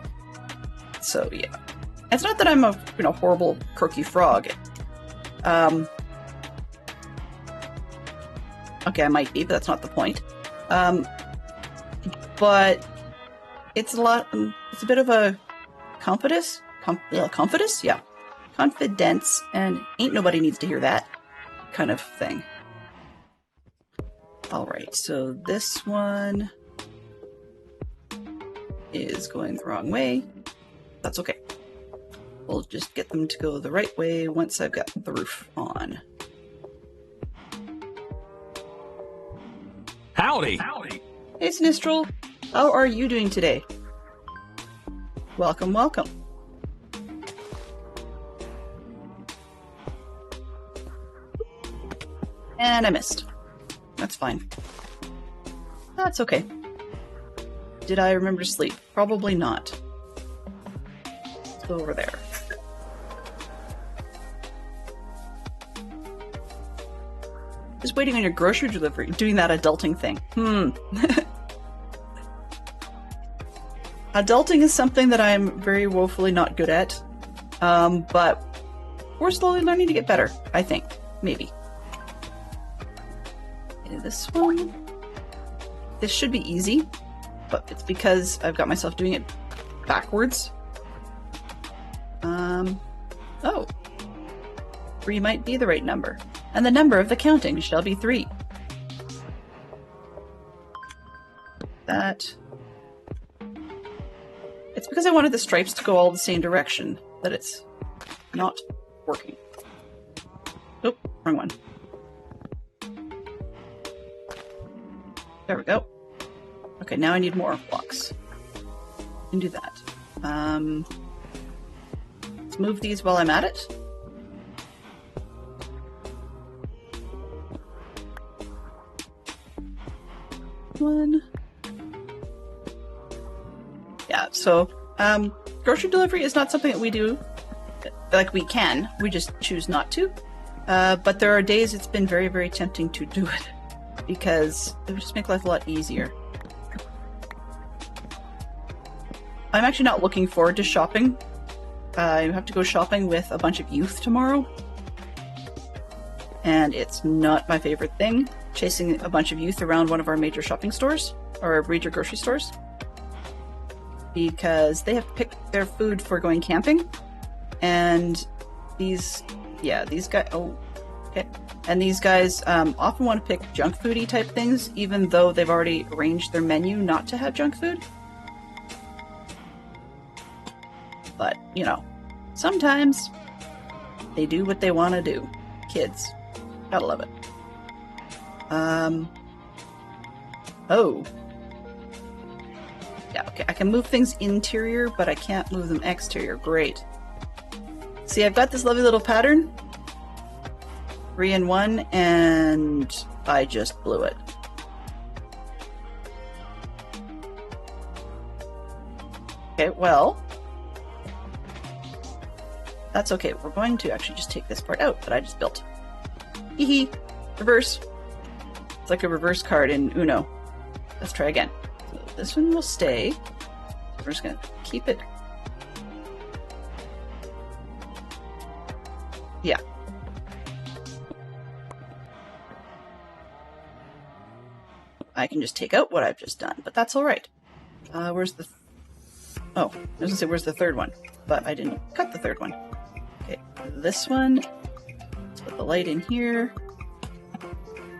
So yeah. It's not that I'm a, horrible croaky frog. Okay, I might be, but that's not the point. But it's it's a bit of a confidence? Confidence? Yeah. Confidence, and ain't nobody needs to hear that kind of thing. Alright, so this one is going the wrong way. That's okay. We'll just get them to go the right way once I've got the roof on. Howdy! Hey, Sinistral! How are you doing today? Welcome, welcome. And I missed. That's fine. That's okay. Did I remember to sleep? Probably not. Let's go over there. Just waiting on your grocery delivery, doing that adulting thing. Adulting is something that I'm very woefully not good at, but we're slowly learning to get better, I think. Maybe. Okay, this one. This should be easy, but it's because I've got myself doing it backwards. Oh. 3 might be the right number. And the number of the counting shall be 3. That... It's because I wanted the stripes to go all the same direction that it's not working. Oop, wrong one. There we go. Okay, now I need more blocks. And do that. Let's move these while I'm at it. One. Yeah, so grocery delivery is not something that we do. Like, we can, we just choose not to. But there are days it's been very, very tempting to do it because it would just make life a lot easier. I'm actually not looking forward to shopping. I have to go shopping with a bunch of youth tomorrow. And it's not my favorite thing, chasing a bunch of youth around one of our major shopping stores, or major grocery stores. Because they have to pick their food for going camping. And these guys, oh, okay. And these guys often want to pick junk foody type things, even though they've already arranged their menu not to have junk food. But, sometimes they do what they want to do. Kids. Gotta love it. Oh. Yeah, okay, I can move things interior, but I can't move them exterior. Great. See, I've got this lovely little pattern. 3 in 1, and I just blew it. Okay, well... That's okay. We're going to actually just take this part out that I just built. Hee. Reverse. It's like a reverse card in Uno. Let's try again. So this one will stay. We're just going to keep it. Yeah. I can just take out what I've just done, but that's all right. Where's the... Oh, I was gonna say, where's the third one? But I didn't cut the third one. Okay, this one. Let's put the light in here.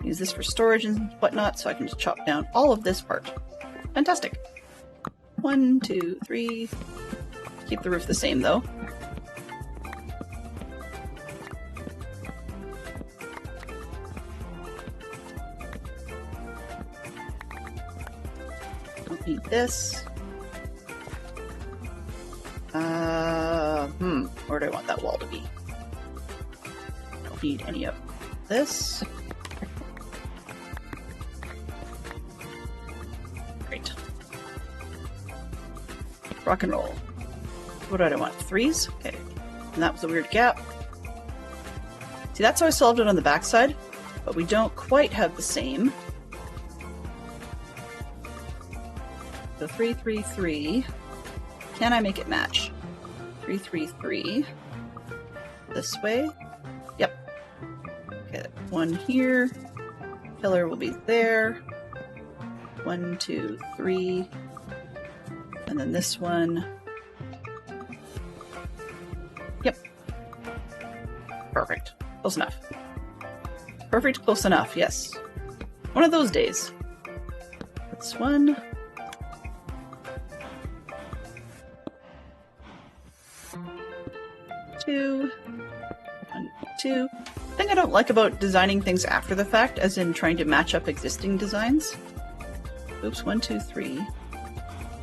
Use this for storage and whatnot, so I can just chop down all of this part. Fantastic. 1, 2, 3. Keep the roof the same, though. Don't need this. Where do I want that wall to be? Don't need any of this. Great. Rock and roll. What do I want? 3s? Okay. And that was a weird gap. See, that's how I solved it on the backside, but we don't quite have the same. So 3, 3, 3. Can I make it match? 3, 3, 3. This way. Yep. Okay, one here. Pillar will be there. 1, 2, 3. And then this one. Yep. Perfect. Close enough. Perfect, close enough, yes. One of those days. This one. Two. 1, 2. The thing I don't like about designing things after the fact, as in trying to match up existing designs. Oops, 1, 2, 3.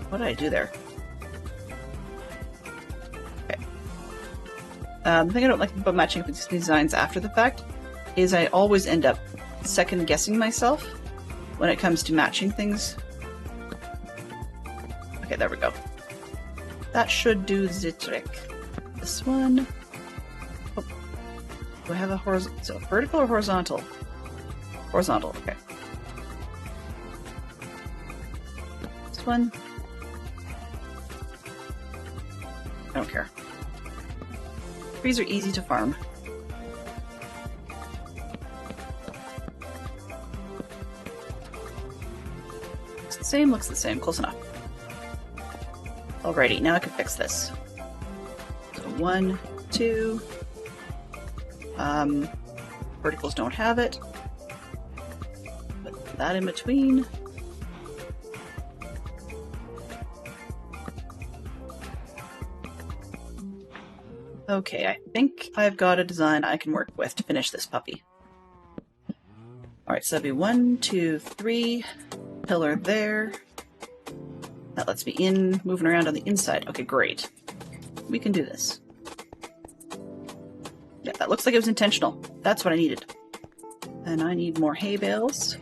What did I do there? Okay. The thing I don't like about matching up existing designs after the fact is I always end up second guessing myself when it comes to matching things. Okay, there we go. That should do the trick. This one. Oh. Do I have a horizontal? So vertical or horizontal? Horizontal, okay. This one. I don't care. Trees are easy to farm. Looks the same, looks the same, close enough. Alrighty, now I can fix this. So 1, 2. Verticals don't have it. Put that in between. Okay, I think I've got a design I can work with to finish this puppy. Alright, so that'd be 1, 2, 3. Pillar there. That lets me in, moving around on the inside. Okay, great. We can do this. Yeah, that looks like it was intentional. That's what I needed. And I need more hay bales.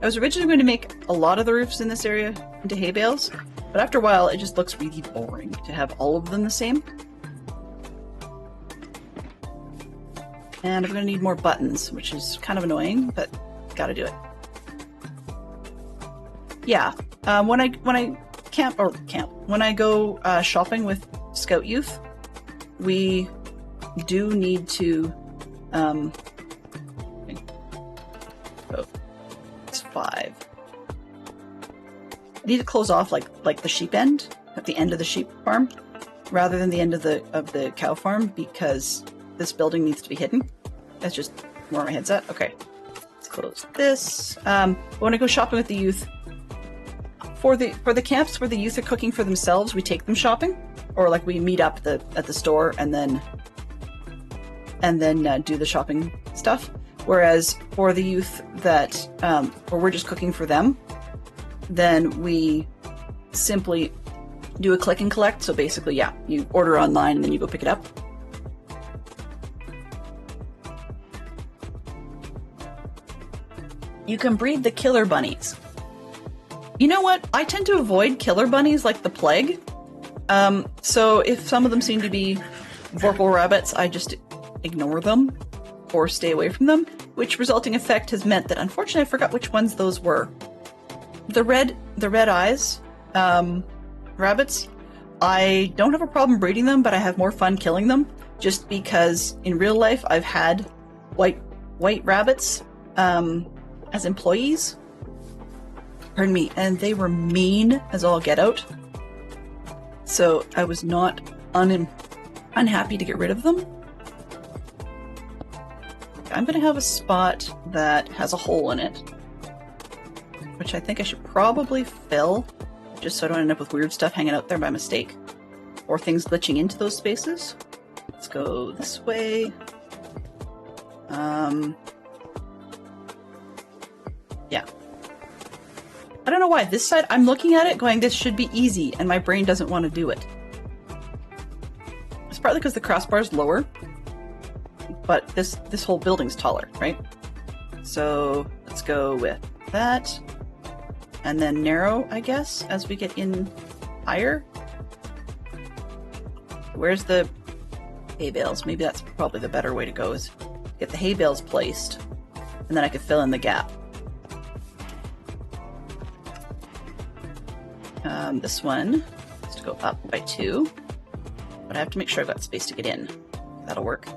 I was originally going to make a lot of the roofs in this area into hay bales, but after a while it just looks really boring to have all of them the same. And I'm going to need more buttons, which is kind of annoying, but gotta do it. Yeah, when I go shopping with Scout Youth, we do need to, oh, it's 5. I need to close off like the sheep end, at the end of the sheep farm, rather than the end of the cow farm, because this building needs to be hidden. That's just where my head's at. Okay, let's close this. When I go shopping with the youth, for the camps where the youth are cooking for themselves, we take them shopping, or like we meet up at the store and then do the shopping stuff. Whereas for the youth that where we're just cooking for them, then we simply do a click and collect. So basically, yeah, you order online and then you go pick it up. You can breed the killer bunnies. You know what? I tend to avoid killer bunnies like the plague. So if some of them seem to be Vorpal rabbits, I just ignore them or stay away from them, which resulting effect has meant that unfortunately I forgot which ones those were. The red eyes rabbits, I don't have a problem breeding them, but I have more fun killing them just because in real life I've had white rabbits, and as employees. Pardon me. And they were mean as all get out. So I was not unhappy to get rid of them. I'm going to have a spot that has a hole in it, which I think I should probably fill, just so I don't end up with weird stuff hanging out there by mistake, or things glitching into those spaces. Let's go this way. Yeah. I don't know why. This side, I'm looking at it going, this should be easy, and my brain doesn't want to do it. It's partly because the crossbar is lower, but this whole building's taller, right? So let's go with that. And then narrow, I guess, as we get in higher. Where's the hay bales? Maybe that's probably the better way to go, is get the hay bales placed, and then I could fill in the gap. This one has to go up by 2, but I have to make sure I've got space to get in. That'll work.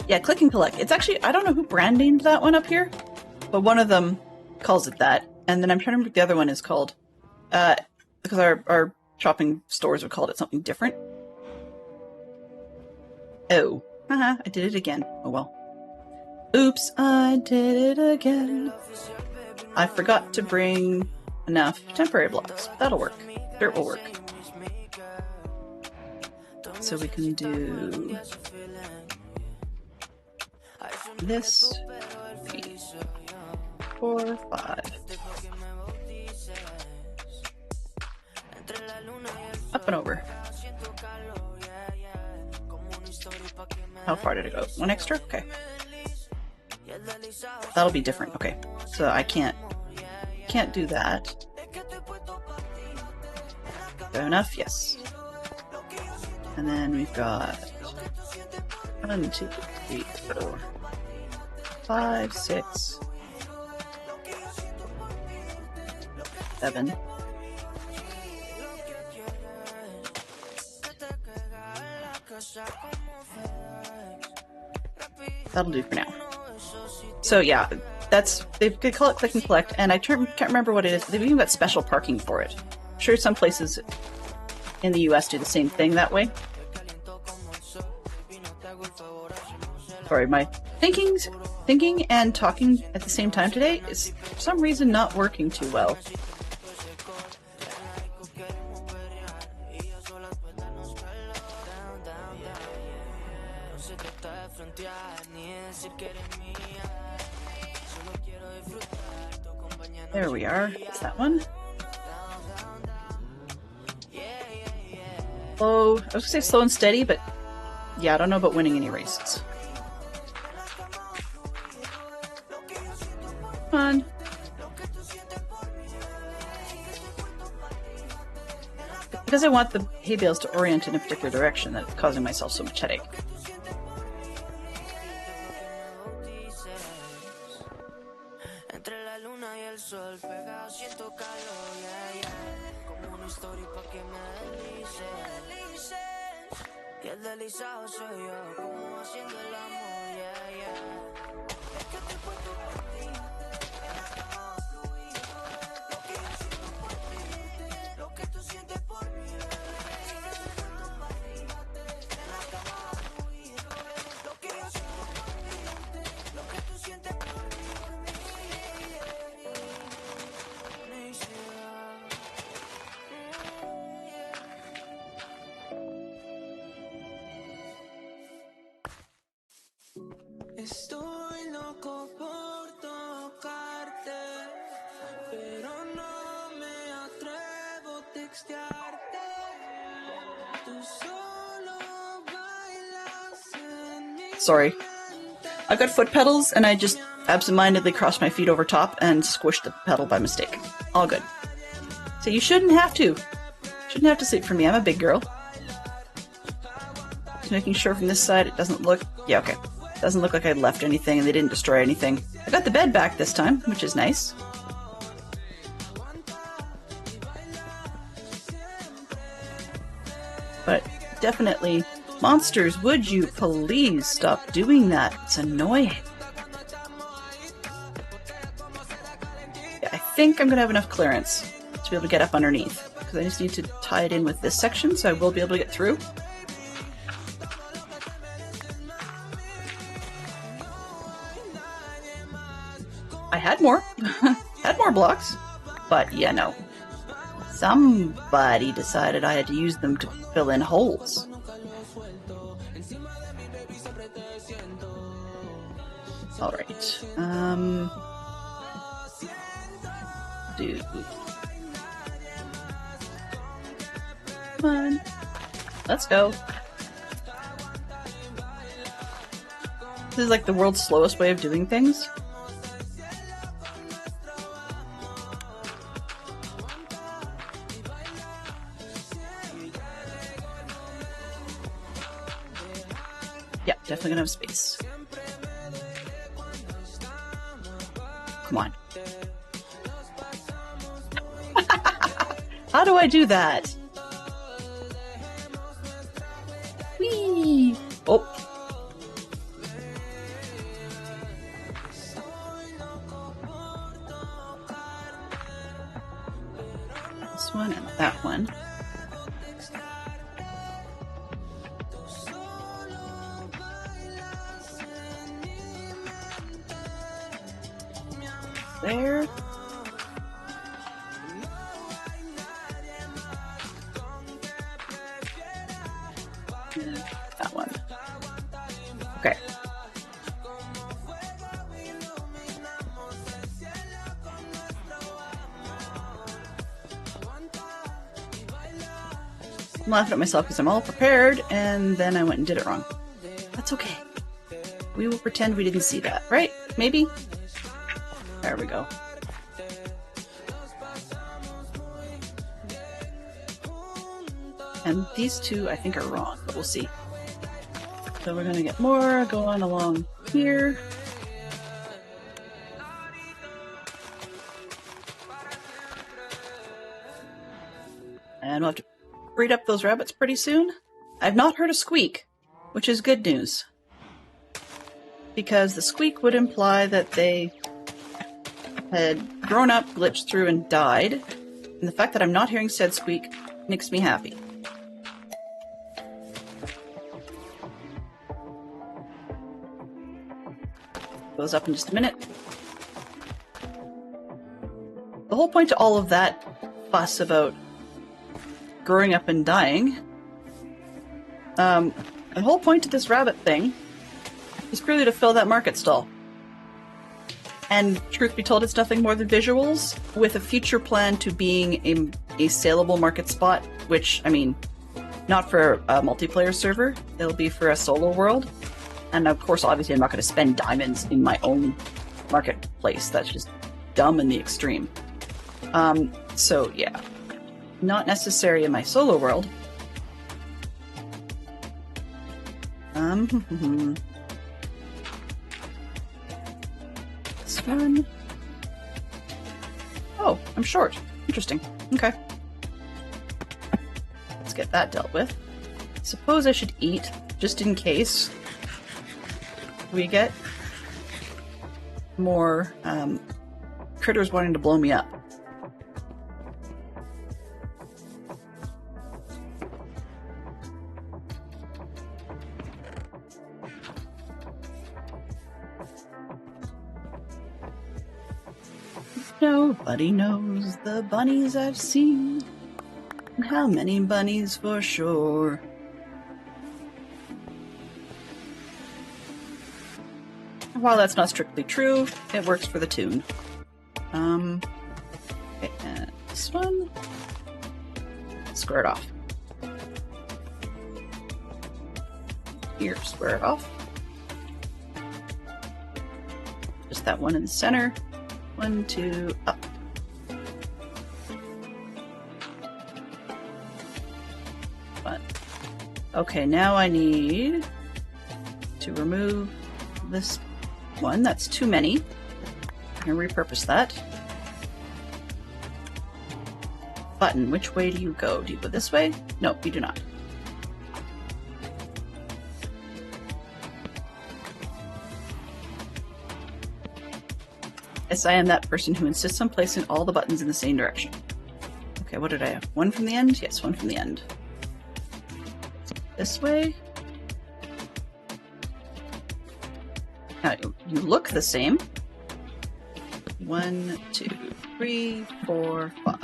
Yeah, click and collect. It's actually, I don't know who brand named that one up here, but one of them calls it that. And then I'm trying to remember what the other one is called. Because our shopping stores have called it something different. Oh, I did it again. Oh well. Oops, I did it again. I forgot to bring enough temporary blocks. That'll work. Dirt will work. So we can do this, 3, 4, 5. Up and over. How far did it go? 1 extra? Okay. That'll be different. Okay. So I can't do that. Fair enough? Yes. And then we've got 1, 2, 3, 4, 5, 6, 7. That'll do for now. So yeah, they call it click and collect, and I can't remember what it is. They've even got special parking for it. I'm sure some places in the US do the same thing that way. Sorry, my thinking and talking at the same time today is for some reason not working too well. There we are. It's that one. Oh, I was gonna say slow and steady, but yeah, I don't know about winning any races. Come on. Because I want the hay bales to orient in a particular direction, that's causing myself so much headache. Estoy loco por tocarte, pero no me atrevo a textearte. Tú solo bailas en mi Sorry. I've got foot pedals, and I just absentmindedly crossed my feet over top and squished the pedal by mistake. All good. So you shouldn't have to. Shouldn't have to sleep for me. I'm a big girl. Just making sure from this side it doesn't look... Yeah, okay. Doesn't look like I left anything and they didn't destroy anything. I got the bed back this time, which is nice. But definitely Monsters, would you please stop doing that? It's annoying. Yeah, I think I'm going to have enough clearance to be able to get up underneath. Because I just need to tie it in with this section, so I will be able to get through. I had more. Had more blocks. But yeah, no. Somebody decided I had to use them to fill in holes. Alright. Dude. Come on. Let's go. This is like the world's slowest way of doing things. Yeah, definitely gonna have space. Come on. How do I do that? Whee! Oh. This one and that one. There. And that one. Okay. I'm laughing at myself because I'm all prepared and then I went and did it wrong. That's okay. We will pretend we didn't see that, right? Maybe? There we go. And these two I think are wrong, but we'll see. So we're gonna get more going along here. And we'll have to breed up those rabbits pretty soon. I've not heard a squeak, which is good news. Because the squeak would imply that they had grown up, glitched through, and died. And the fact that I'm not hearing said squeak makes me happy. Goes up in just a minute. The whole point to all of that fuss about growing up and dying, the whole point to this rabbit thing is clearly to fill that market stall. And truth be told, it's nothing more than visuals, with a future plan to being a saleable market spot, which, I mean, not for a multiplayer server, it'll be for a solo world. And of course, obviously, I'm not going to spend diamonds in my own marketplace. That's just dumb in the extreme. So yeah, not necessary in my solo world. This one. Oh, I'm short. Interesting. Okay. Let's get that dealt with. Suppose I should eat, just in case we get more critters wanting to blow me up. Nobody knows the bunnies I've seen, and how many bunnies for sure. While that's not strictly true, it works for the tune. Okay, and this one. Square it off. Here, square it off. Just that one in the center. 1, 2, up. But, okay, now I need to remove this one. That's too many. I'm going to repurpose that. Button, which way do you go? Do you go this way? No, you do not. Yes, I am that person who insists on placing all the buttons in the same direction. Okay, what did I have? One from the end? Yes, one from the end. This way. Now, you look the same. 1, 2, 3, 4, 5.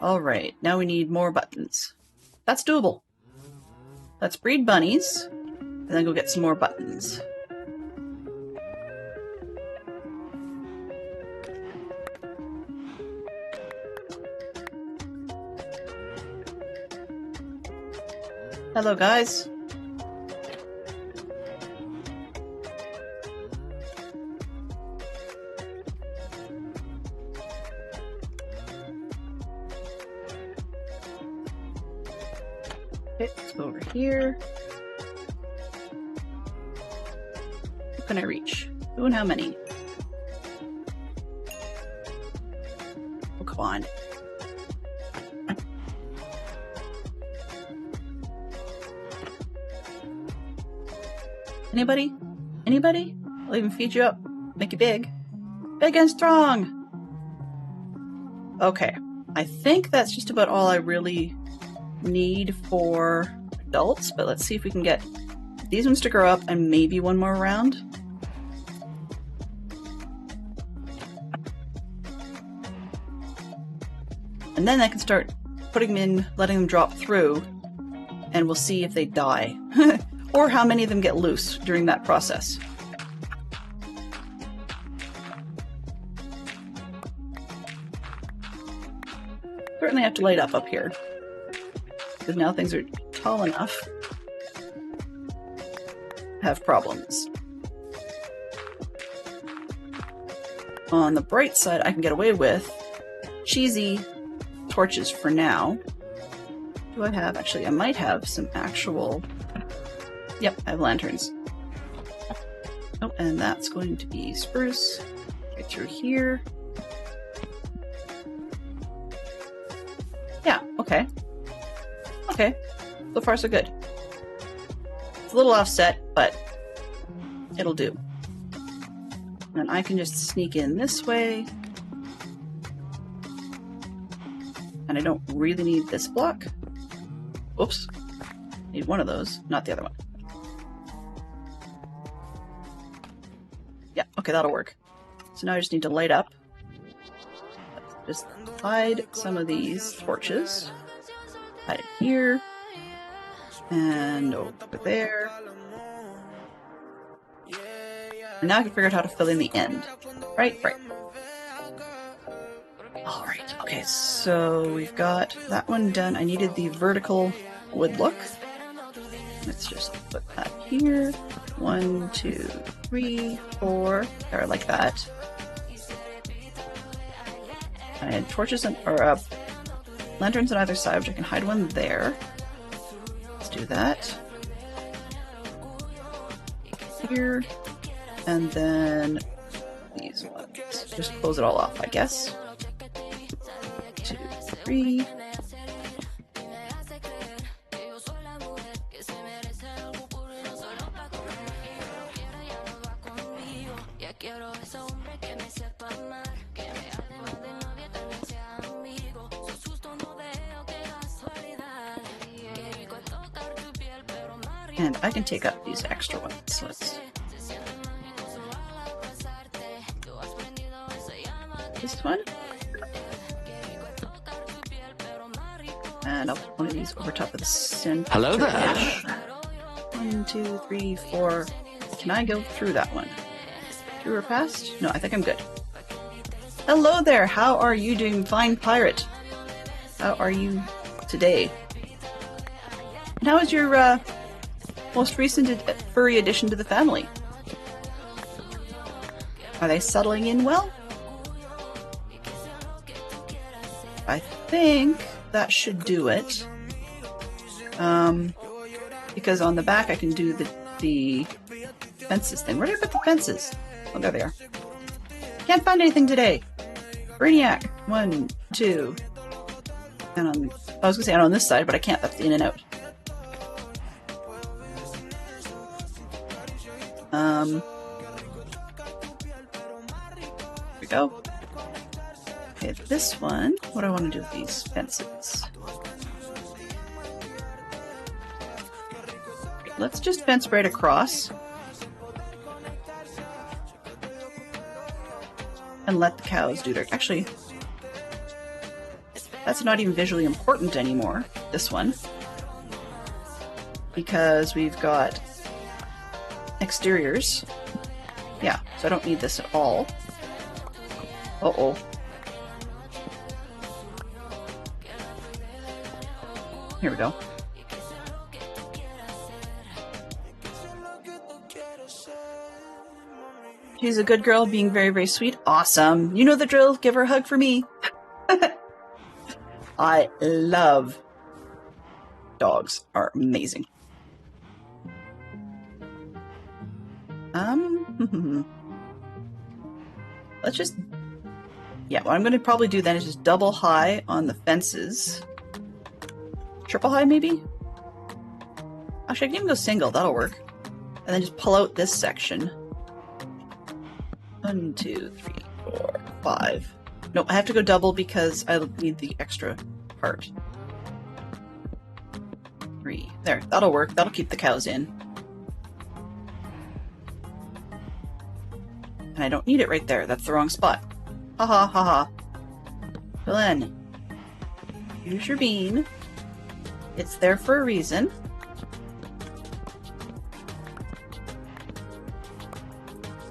Alright, now we need more buttons. That's doable. Let's breed bunnies, and then go get some more buttons. Hello, guys. Okay, let's go over here. Who can I reach? Who and how many? Oh, come on. Anybody? Anybody? I'll even feed you up. Make you big. Big and strong! Okay. I think that's just about all I really need for adults, but let's see if we can get these ones to grow up and maybe one more round. And then I can start putting them in, letting them drop through, and we'll see if they die. Or how many of them get loose during that process. Certainly have to light up here. Because now things are tall enough to have problems. On the bright side, I can get away with cheesy torches for now. Do I have? Actually, I might have some actual... Yep, I have lanterns. Oh, and that's going to be spruce. Right through here. Yeah, okay. Okay. So far, so good. It's a little offset, but it'll do. And I can just sneak in this way. And I don't really need this block. Oops. Need one of those, not the other one. Yeah, okay, that'll work. So now I just need to light up. Just hide some of these torches. Hide it here. And over there. And now I can figure out how to fill in the end. Right? Right. Alright, okay, so we've got that one done. I needed the vertical wood look. Let's just put that here. 1, 2, 3, 4. There, like that. I had torches and, or lanterns on either side, which I can hide one there. Let's do that. Here. And then these ones. Just close it all off, I guess. 2, 3. And I can take up these extra ones. So let's... This one. And I'll put one of these over top of the center. Hello there. 1, 2, 3, 4. Can I go through that one? Through or past? No, I think I'm good. Hello there! How are you doing, fine pirate? How are you today? And how is your most recent furry addition to the family? Are they settling in well? I think that should do it. Because on the back I can do the fences thing. Where did I put the fences? Oh, there they are. Can't find anything today. Brainiac. 1, 2. And on, I was gonna say on this side, but I can't. That's the in and out. go. Okay, this one, what do I want to do with these fences? Let's just fence right across. And let the cows do their... Actually, that's not even visually important anymore, this one. Because we've got exteriors. Yeah, so I don't need this at all. Uh-oh. Here we go. She's a good girl, being very, very sweet. Awesome. You know the drill. Give her a hug for me. I love dogs. Are amazing. Let's just... Yeah, what I'm going to probably do then is just double high on the fences. Triple high, maybe? Actually, I can even go single. That'll work. And then just pull out this section. 1, 2, 3, 4, 5. No, I have to go double because I need the extra part. 3. There, that'll work. That'll keep the cows in. And I don't need it right there. That's the wrong spot. Ha ha ha ha. Glenn. Here's your bean. It's there for a reason.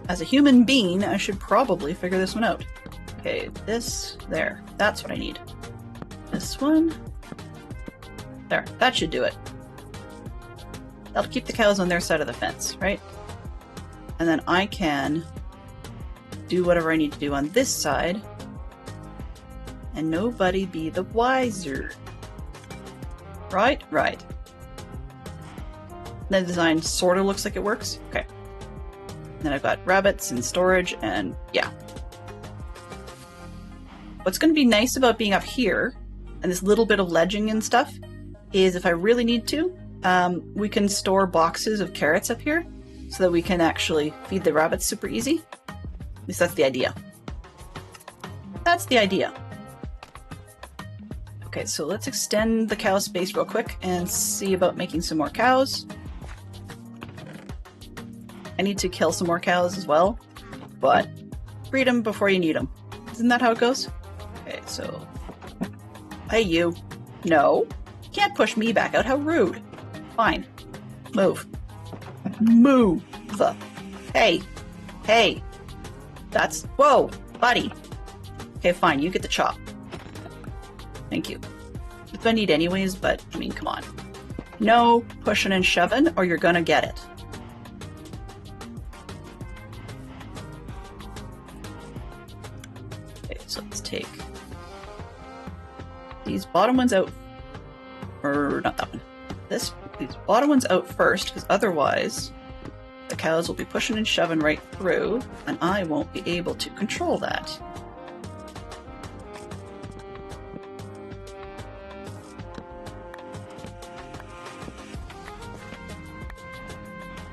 As a human being, I should probably figure this one out. Okay, this, there. That's what I need. This one. There, that should do it. That'll keep the cows on their side of the fence, right? And then I can do whatever I need to do on this side. And nobody be the wiser. Right? Right. The design sort of looks like it works. Okay. Then I've got rabbits and storage, and yeah. What's going to be nice about being up here, and this little bit of ledging and stuff, is if I really need to, we can store boxes of carrots up here, so that we can actually feed the rabbits super easy. At least that's the idea. That's the idea. Okay, so let's extend the cow space real quick and see about making some more cows. I need to kill some more cows as well, but breed them before you need them. Isn't that how it goes? Okay, so... Hey, you. No. You can't push me back out. How rude. Fine. Move. Move. Hey. Hey. That's... Whoa, buddy. Okay, fine. You get the chop. Thank you. That's what I need anyways, but, I mean, come on. No pushing and shoving, or you're gonna get it. Okay, so let's take these bottom ones out. Or, not that one. These bottom ones out first, because otherwise the cows will be pushing and shoving right through, and I won't be able to control that.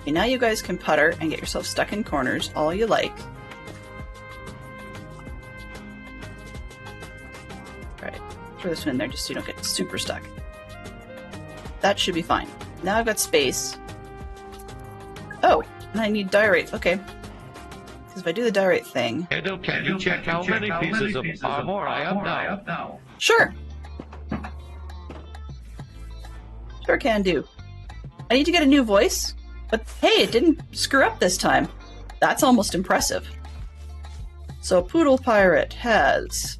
Okay, now you guys can putter and get yourself stuck in corners all you like. Alright, throw this one in there just so you don't get super stuck. That should be fine. Now I've got space. Oh, and I need diorite. Okay. Because if I do the diorite thing... Edo, can you check how many pieces of armor I have now? Sure! Sure can do. I need to get a new voice. But hey, it didn't screw up this time. That's almost impressive. So Poodle Pirate has...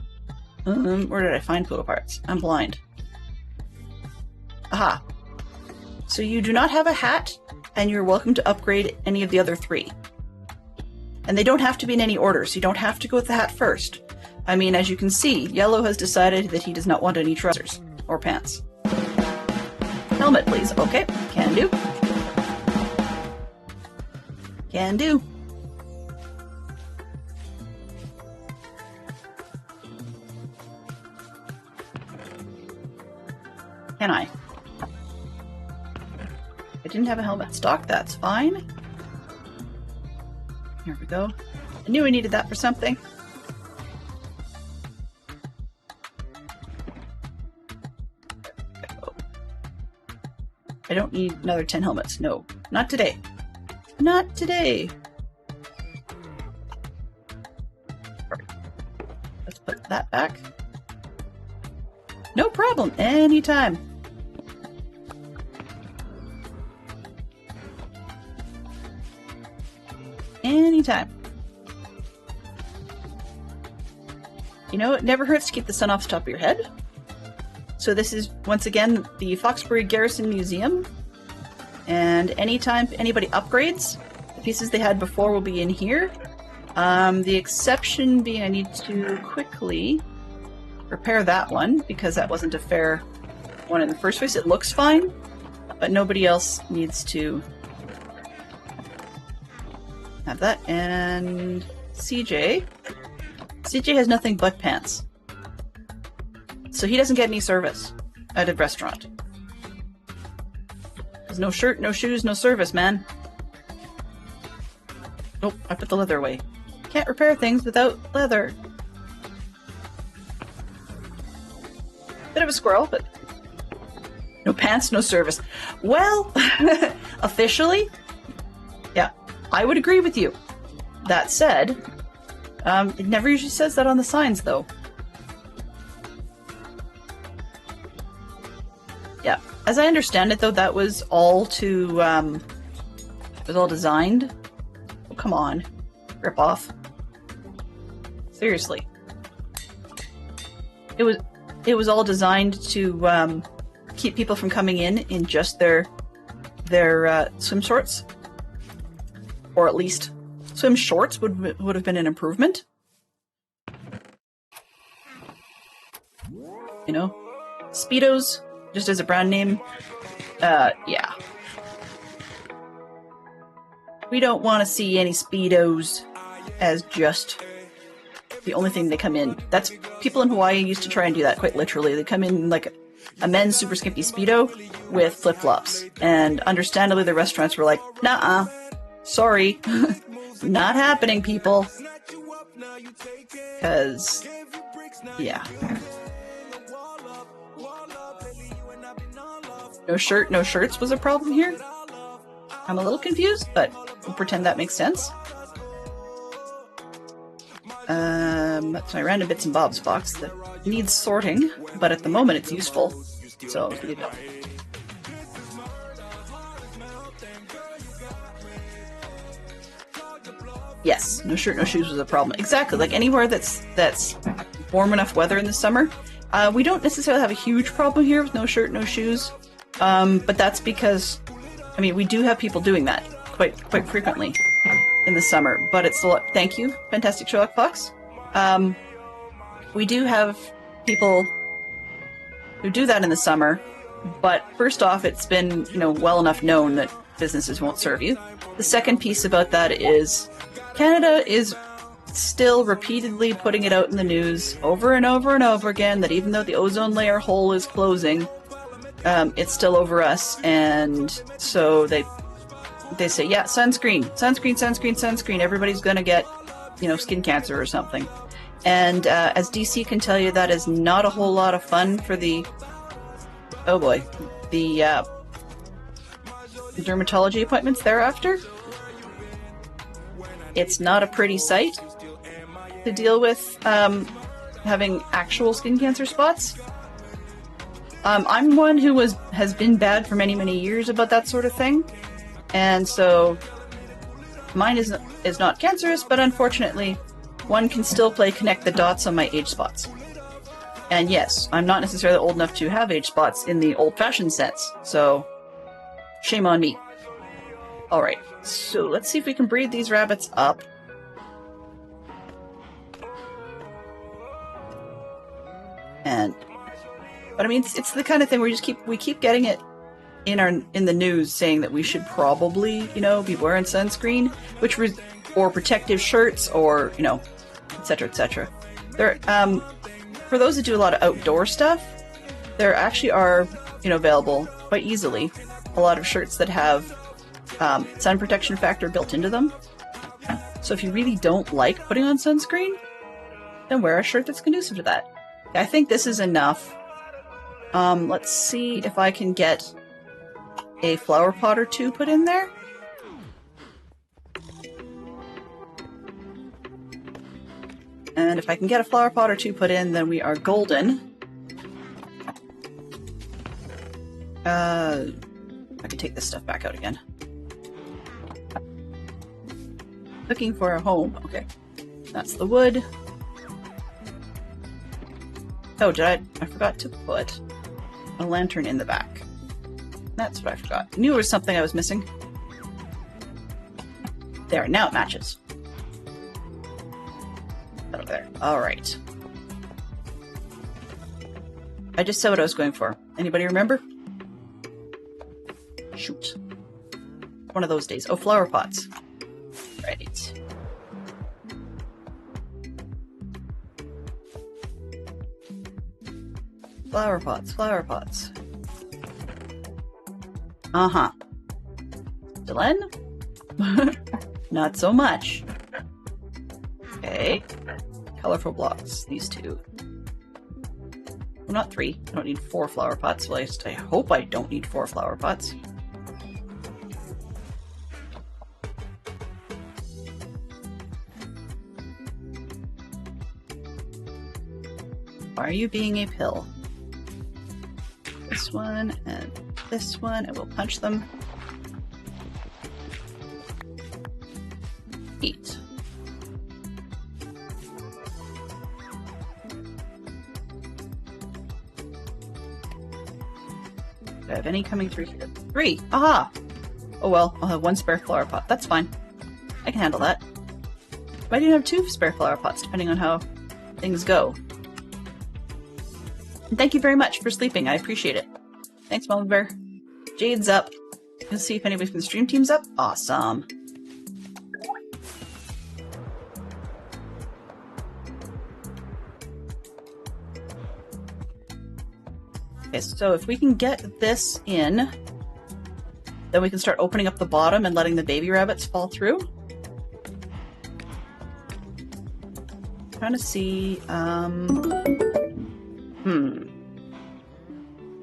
where did I find Poodle Pirates? I'm blind. Aha. So you do not have a hat, and you're welcome to upgrade any of the other 3. And they don't have to be in any order, so you don't have to go with the hat first. I mean, as you can see, Yellow has decided that he does not want any trousers. Or pants. Helmet, please. Okay, can do. Can do. Can I? I didn't have a helmet stock, that's fine. Here we go. I knew I needed that for something. don't need another 10 helmets. No, not today. Not today. Alright. Let's put that back. No problem. Anytime. Anytime. You know, it never hurts to keep the sun off the top of your head. So this is, once again, the Foxbury Garrison Museum. And anytime anybody upgrades, the pieces they had before will be in here. The exception being I need to quickly repair that one, because that wasn't a fair one in the first place. It looks fine, but nobody else needs to have that. And CJ has nothing but pants. So he doesn't get any service at a restaurant. There's no shirt, no shoes, no service, man. Nope, I put the leather away. Can't repair things without leather. Bit of a squirrel, but no pants, no service. Well, officially, yeah, I would agree with you. That said, it never usually says that on the signs, though. Yeah, as I understand it, though, that was all to, it was all designed. Oh, come on. Rip off. Seriously. It was all designed to, keep people from coming in just their swim shorts. Or at least swim shorts would have been an improvement. You know? Speedos, just as a brand name, yeah. We don't want to see any Speedos as just the only thing they come in. That's people in Hawaii used to try and do that quite literally. They come in like a men's super skimpy Speedo with flip-flops. And understandably, the restaurants were like, nah, sorry. Not happening, people. Because, yeah. No shirt, no shirts was a problem here? I'm a little confused, but we'll pretend that makes sense. That's my random bits and bobs box that needs sorting, but at the moment it's useful, so I'll leave it up. Yes, no shirt, no shoes was a problem. Exactly, like anywhere that's warm enough weather in the summer. We don't necessarily have a huge problem here with no shirt, no shoes, but that's because, I mean, we do have people doing that quite frequently in the summer, but it's a lot. Thank you, Fantastic Sherlock Fox. We do have people who do that in the summer, but first off, it's been, you know, well enough known that businesses won't serve you. The second piece about that is Canada is still repeatedly putting it out in the news over and over and over again that even though the ozone layer hole is closing, it's still over us, and so they say, yeah, sunscreen, everybody's gonna get, you know, skin cancer or something. And as DC can tell you, that is not a whole lot of fun for the, oh boy, the dermatology appointments thereafter. It's not a pretty sight to deal with having actual skin cancer spots. I'm one who has been bad for many years about that sort of thing, and so mine is not cancerous, but unfortunately one can still connect the dots on my age spots. And yes, I'm not necessarily old enough to have age spots in the old-fashioned sense, so shame on me. Alright, so let's see if we can breed these rabbits up. But I mean, it's the kind of thing where we keep getting it in the news saying that we should probably, you know, be wearing sunscreen, or protective shirts, or, you know, etc., etc. There, for those that do a lot of outdoor stuff, there actually are, you know, available quite easily a lot of shirts that have sun protection factor built into them. So if you really don't like putting on sunscreen, then wear a shirt that's conducive to that. I think this is enough. Let's see if I can get a flower pot or two put in there. And if I can get a flower pot or two put in, then we are golden. I can take this stuff back out again. Looking for a home. Okay. That's the wood. Oh, I forgot to put a lantern in the back. That's what I forgot. I knew there was something I was missing. There, now it matches. Over there. Alright. I just said what I was going for. Anybody remember? Shoot. One of those days. Oh, flower pots. Right. Flower pots, flower pots. Uh-huh. Dylan? Not so much. Okay. Colorful blocks, these two. Well, not 3. I don't need 4 flower pots. At least I hope I don't need 4 flower pots. Why are you being a pill? This one and this one, and we'll punch them. Eat. Do I have any coming through here? 3! Aha! Oh well, I'll have 1 spare flower pot. That's fine. I can handle that. Why do you have 2 spare flower pots, depending on how things go? And thank you very much for sleeping. I appreciate it. Thanks, Mama Bear. Jade's up. Let's see if anybody from the stream team's up. Awesome. Okay, so if we can get this in, then we can start opening up the bottom and letting the baby rabbits fall through. Trying to see,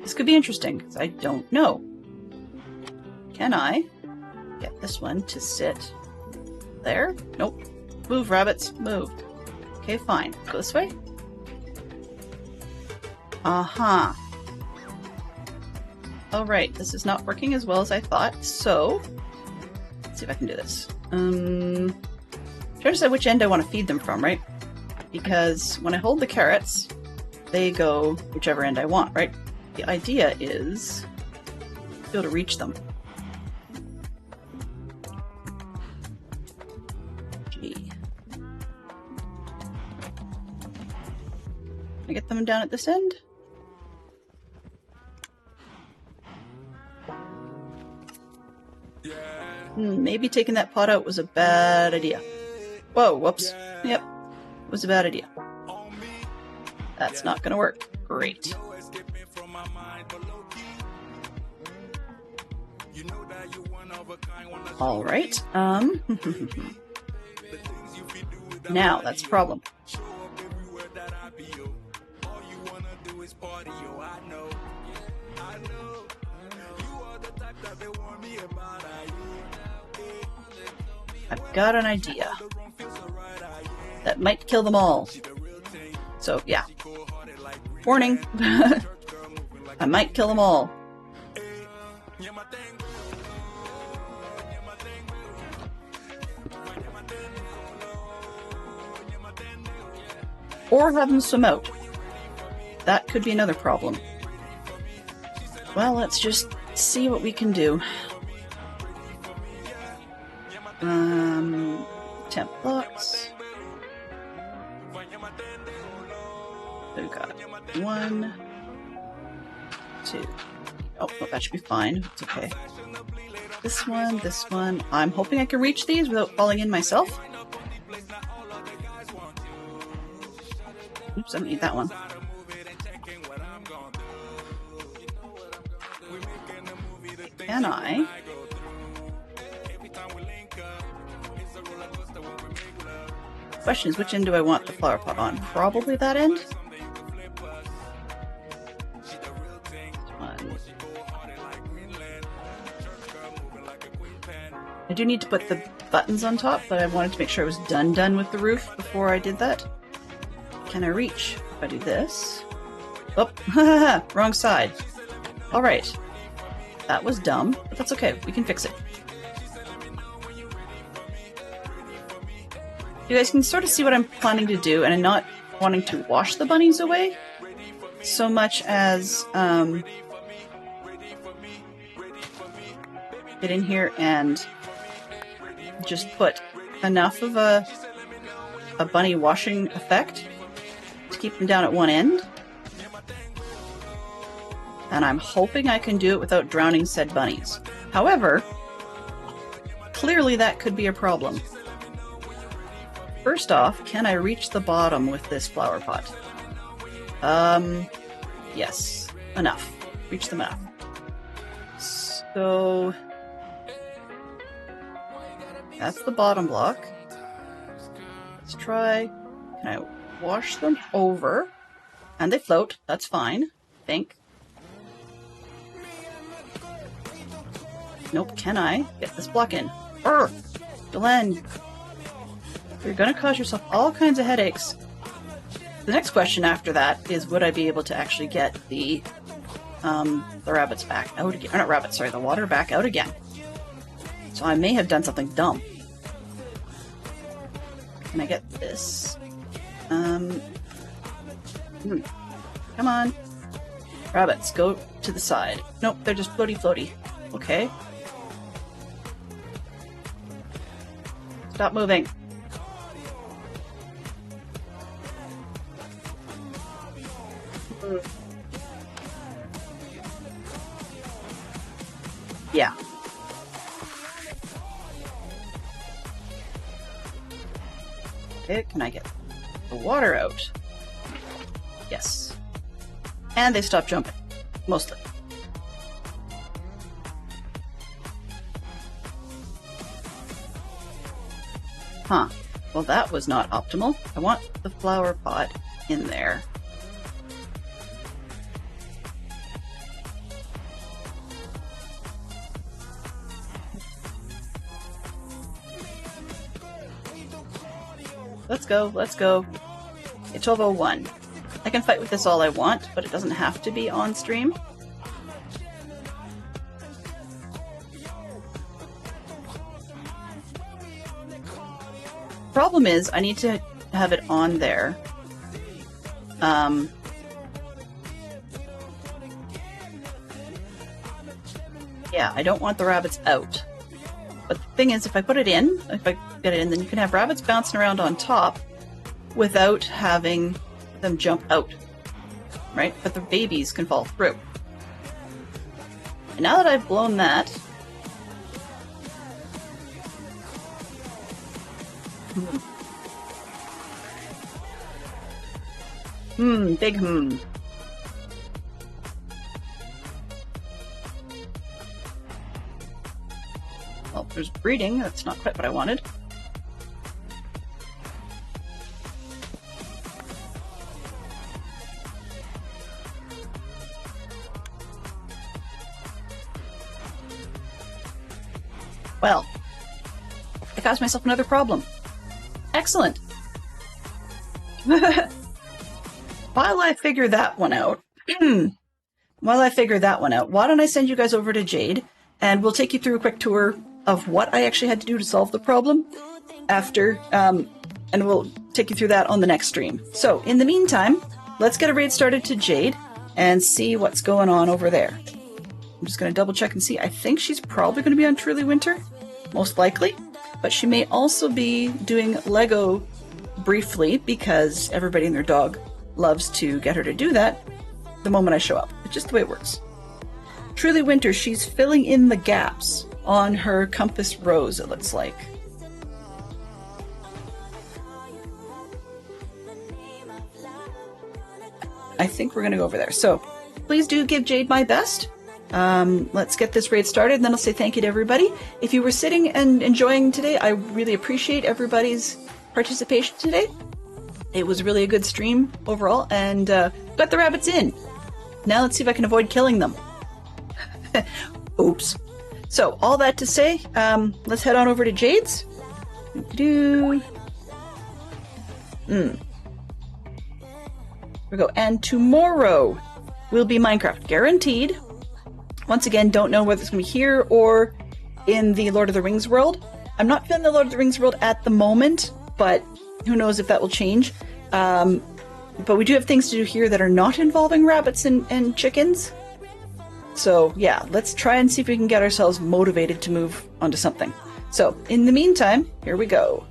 This could be interesting, because I don't know. Can I get this one to sit there? Nope. Move, rabbits. Move. Okay, fine. Go this way. Uh-huh. Alright, this is not working as well as I thought, so let's see if I can do this. Try to decide which end I want to feed them from, right? Because when I hold the carrots, they go whichever end I want, right? The idea is to be able to reach them. Gee. Can I get them down at this end? Maybe taking that pot out was a bad idea. Whoa, whoops. Yep, it was a bad idea. That's not gonna work. Great. Alright, now, that's a problem. I've got an idea that might kill them all. So, yeah. Warning. I might kill them all. Or have them swim out. That could be another problem. Well, let's just see what we can do. Temp blocks. We've got 1, 2. Oh, well, that should be fine. It's okay. This one, this one. I'm hoping I can reach these without falling in myself. Oops, I don't need that one. Can I? Question is, which end do I want the flower pot on? Probably that end? One. I do need to put the buttons on top, but I wanted to make sure I was done with the roof before I did that. Can I reach? If I do this... Oh, wrong side. Alright. That was dumb, but that's okay. We can fix it. You guys can sort of see what I'm planning to do, and I'm not wanting to wash the bunnies away so much as get in here and just put enough of a bunny washing effect to keep them down at one end. And I'm hoping I can do it without drowning said bunnies. However, clearly that could be a problem. First off, can I reach the bottom with this flower pot? Yes. Enough. Reach them enough. So... that's the bottom block. Let's try... Can I wash them over? And they float. That's fine. I think. Nope. Can I get this block in? Urgh! Delenn! You're gonna cause yourself all kinds of headaches. The next question after that is, would I be able to actually get the rabbits back out again? Or not rabbits, sorry, the water back out again. So I may have done something dumb. Can I get this? Come on. Rabbits, go to the side. Nope, they're just floaty. Okay. Stop moving. Yeah. Okay, can I get the water out? Yes. And they stop jumping. Mostly. Huh. Well, that was not optimal. I want the flower pot in there. Let's go. It's 12:01. I can fight with this all I want, but it doesn't have to be on stream. Problem is, I need to have it on there. Yeah, I don't want the rabbits out. But the thing is, if I put it in, if I get it in, then you can have rabbits bouncing around on top without having them jump out, right? But the babies can fall through. And now that I've blown that, big hmm. Well, there's breeding. That's not quite what I wanted. Well, I caused myself another problem. Excellent. While I figure that one out, why don't I send you guys over to Jade, and we'll take you through a quick tour of what I actually had to do to solve the problem after, and we'll take you through that on the next stream. So, in the meantime, let's get a raid started to Jade and see what's going on over there. I'm just going to double check and see. I think she's probably going to be on Truly Winter, most likely, but she may also be doing Lego briefly because everybody and their dog loves to get her to do that the moment I show up. It's just the way it works. Truly Winter, she's filling in the gaps on her compass rose, it looks like. I think we're going to go over there. So please do give Jade my best. Let's get this raid started, and then I'll say thank you to everybody. If you were sitting and enjoying today, I really appreciate everybody's participation today. It was really a good stream overall, and got the rabbits in. Now let's see if I can avoid killing them. Oops. So, all that to say, let's head on over to Jade's. Here we go. And tomorrow will be Minecraft, guaranteed. Once again, don't know whether it's going to be here or in the Lord of the Rings world. I'm not feeling the Lord of the Rings world at the moment, but who knows if that will change. But we do have things to do here that are not involving rabbits and chickens. So yeah, let's try and see if we can get ourselves motivated to move onto something. So in the meantime, here we go.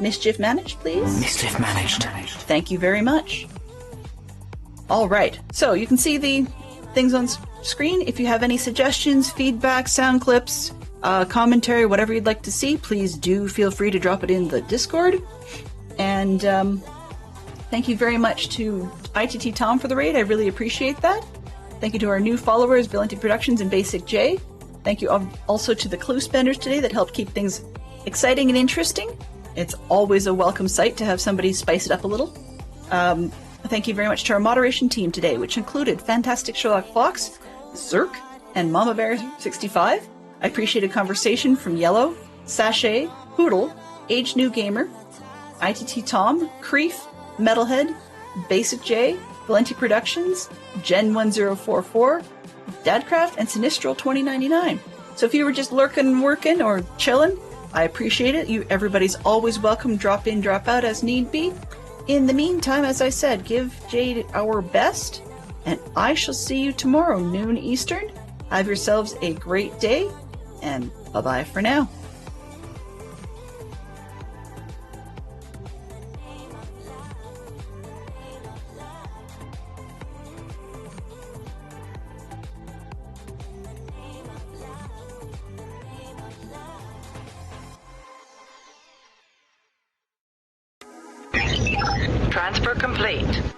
Mischief managed, please. Mischief managed. Thank you very much. All right, so you can see the things on screen. If you have any suggestions, feedback, sound clips, commentary, whatever you'd like to see, please do feel free to drop it in the Discord. And thank you very much to ITT Tom for the raid. I really appreciate that. Thank you to our new followers, Valenti Productions and Basic J. Thank you also to the clue spenders today that helped keep things exciting and interesting. It's always a welcome sight to have somebody spice it up a little. Thank you very much to our moderation team today, which included Fantastic Sherlock Fox, Zerk, and Mama Bear 65. I appreciated conversation from Yellow, Sachet, Poodle, Age New Gamer, ITT Tom, Creef, Metalhead, Basic J, Valenti Productions, Gen1044, Dadcraft, and Sinistral 2099. So if you were just lurking, working, or chilling, I appreciate it. Everybody's always welcome. Drop in, drop out as need be. In the meantime, as I said, give Jade our best, and I shall see you tomorrow, noon Eastern. Have yourselves a great day, and bye-bye for now. Transfer complete.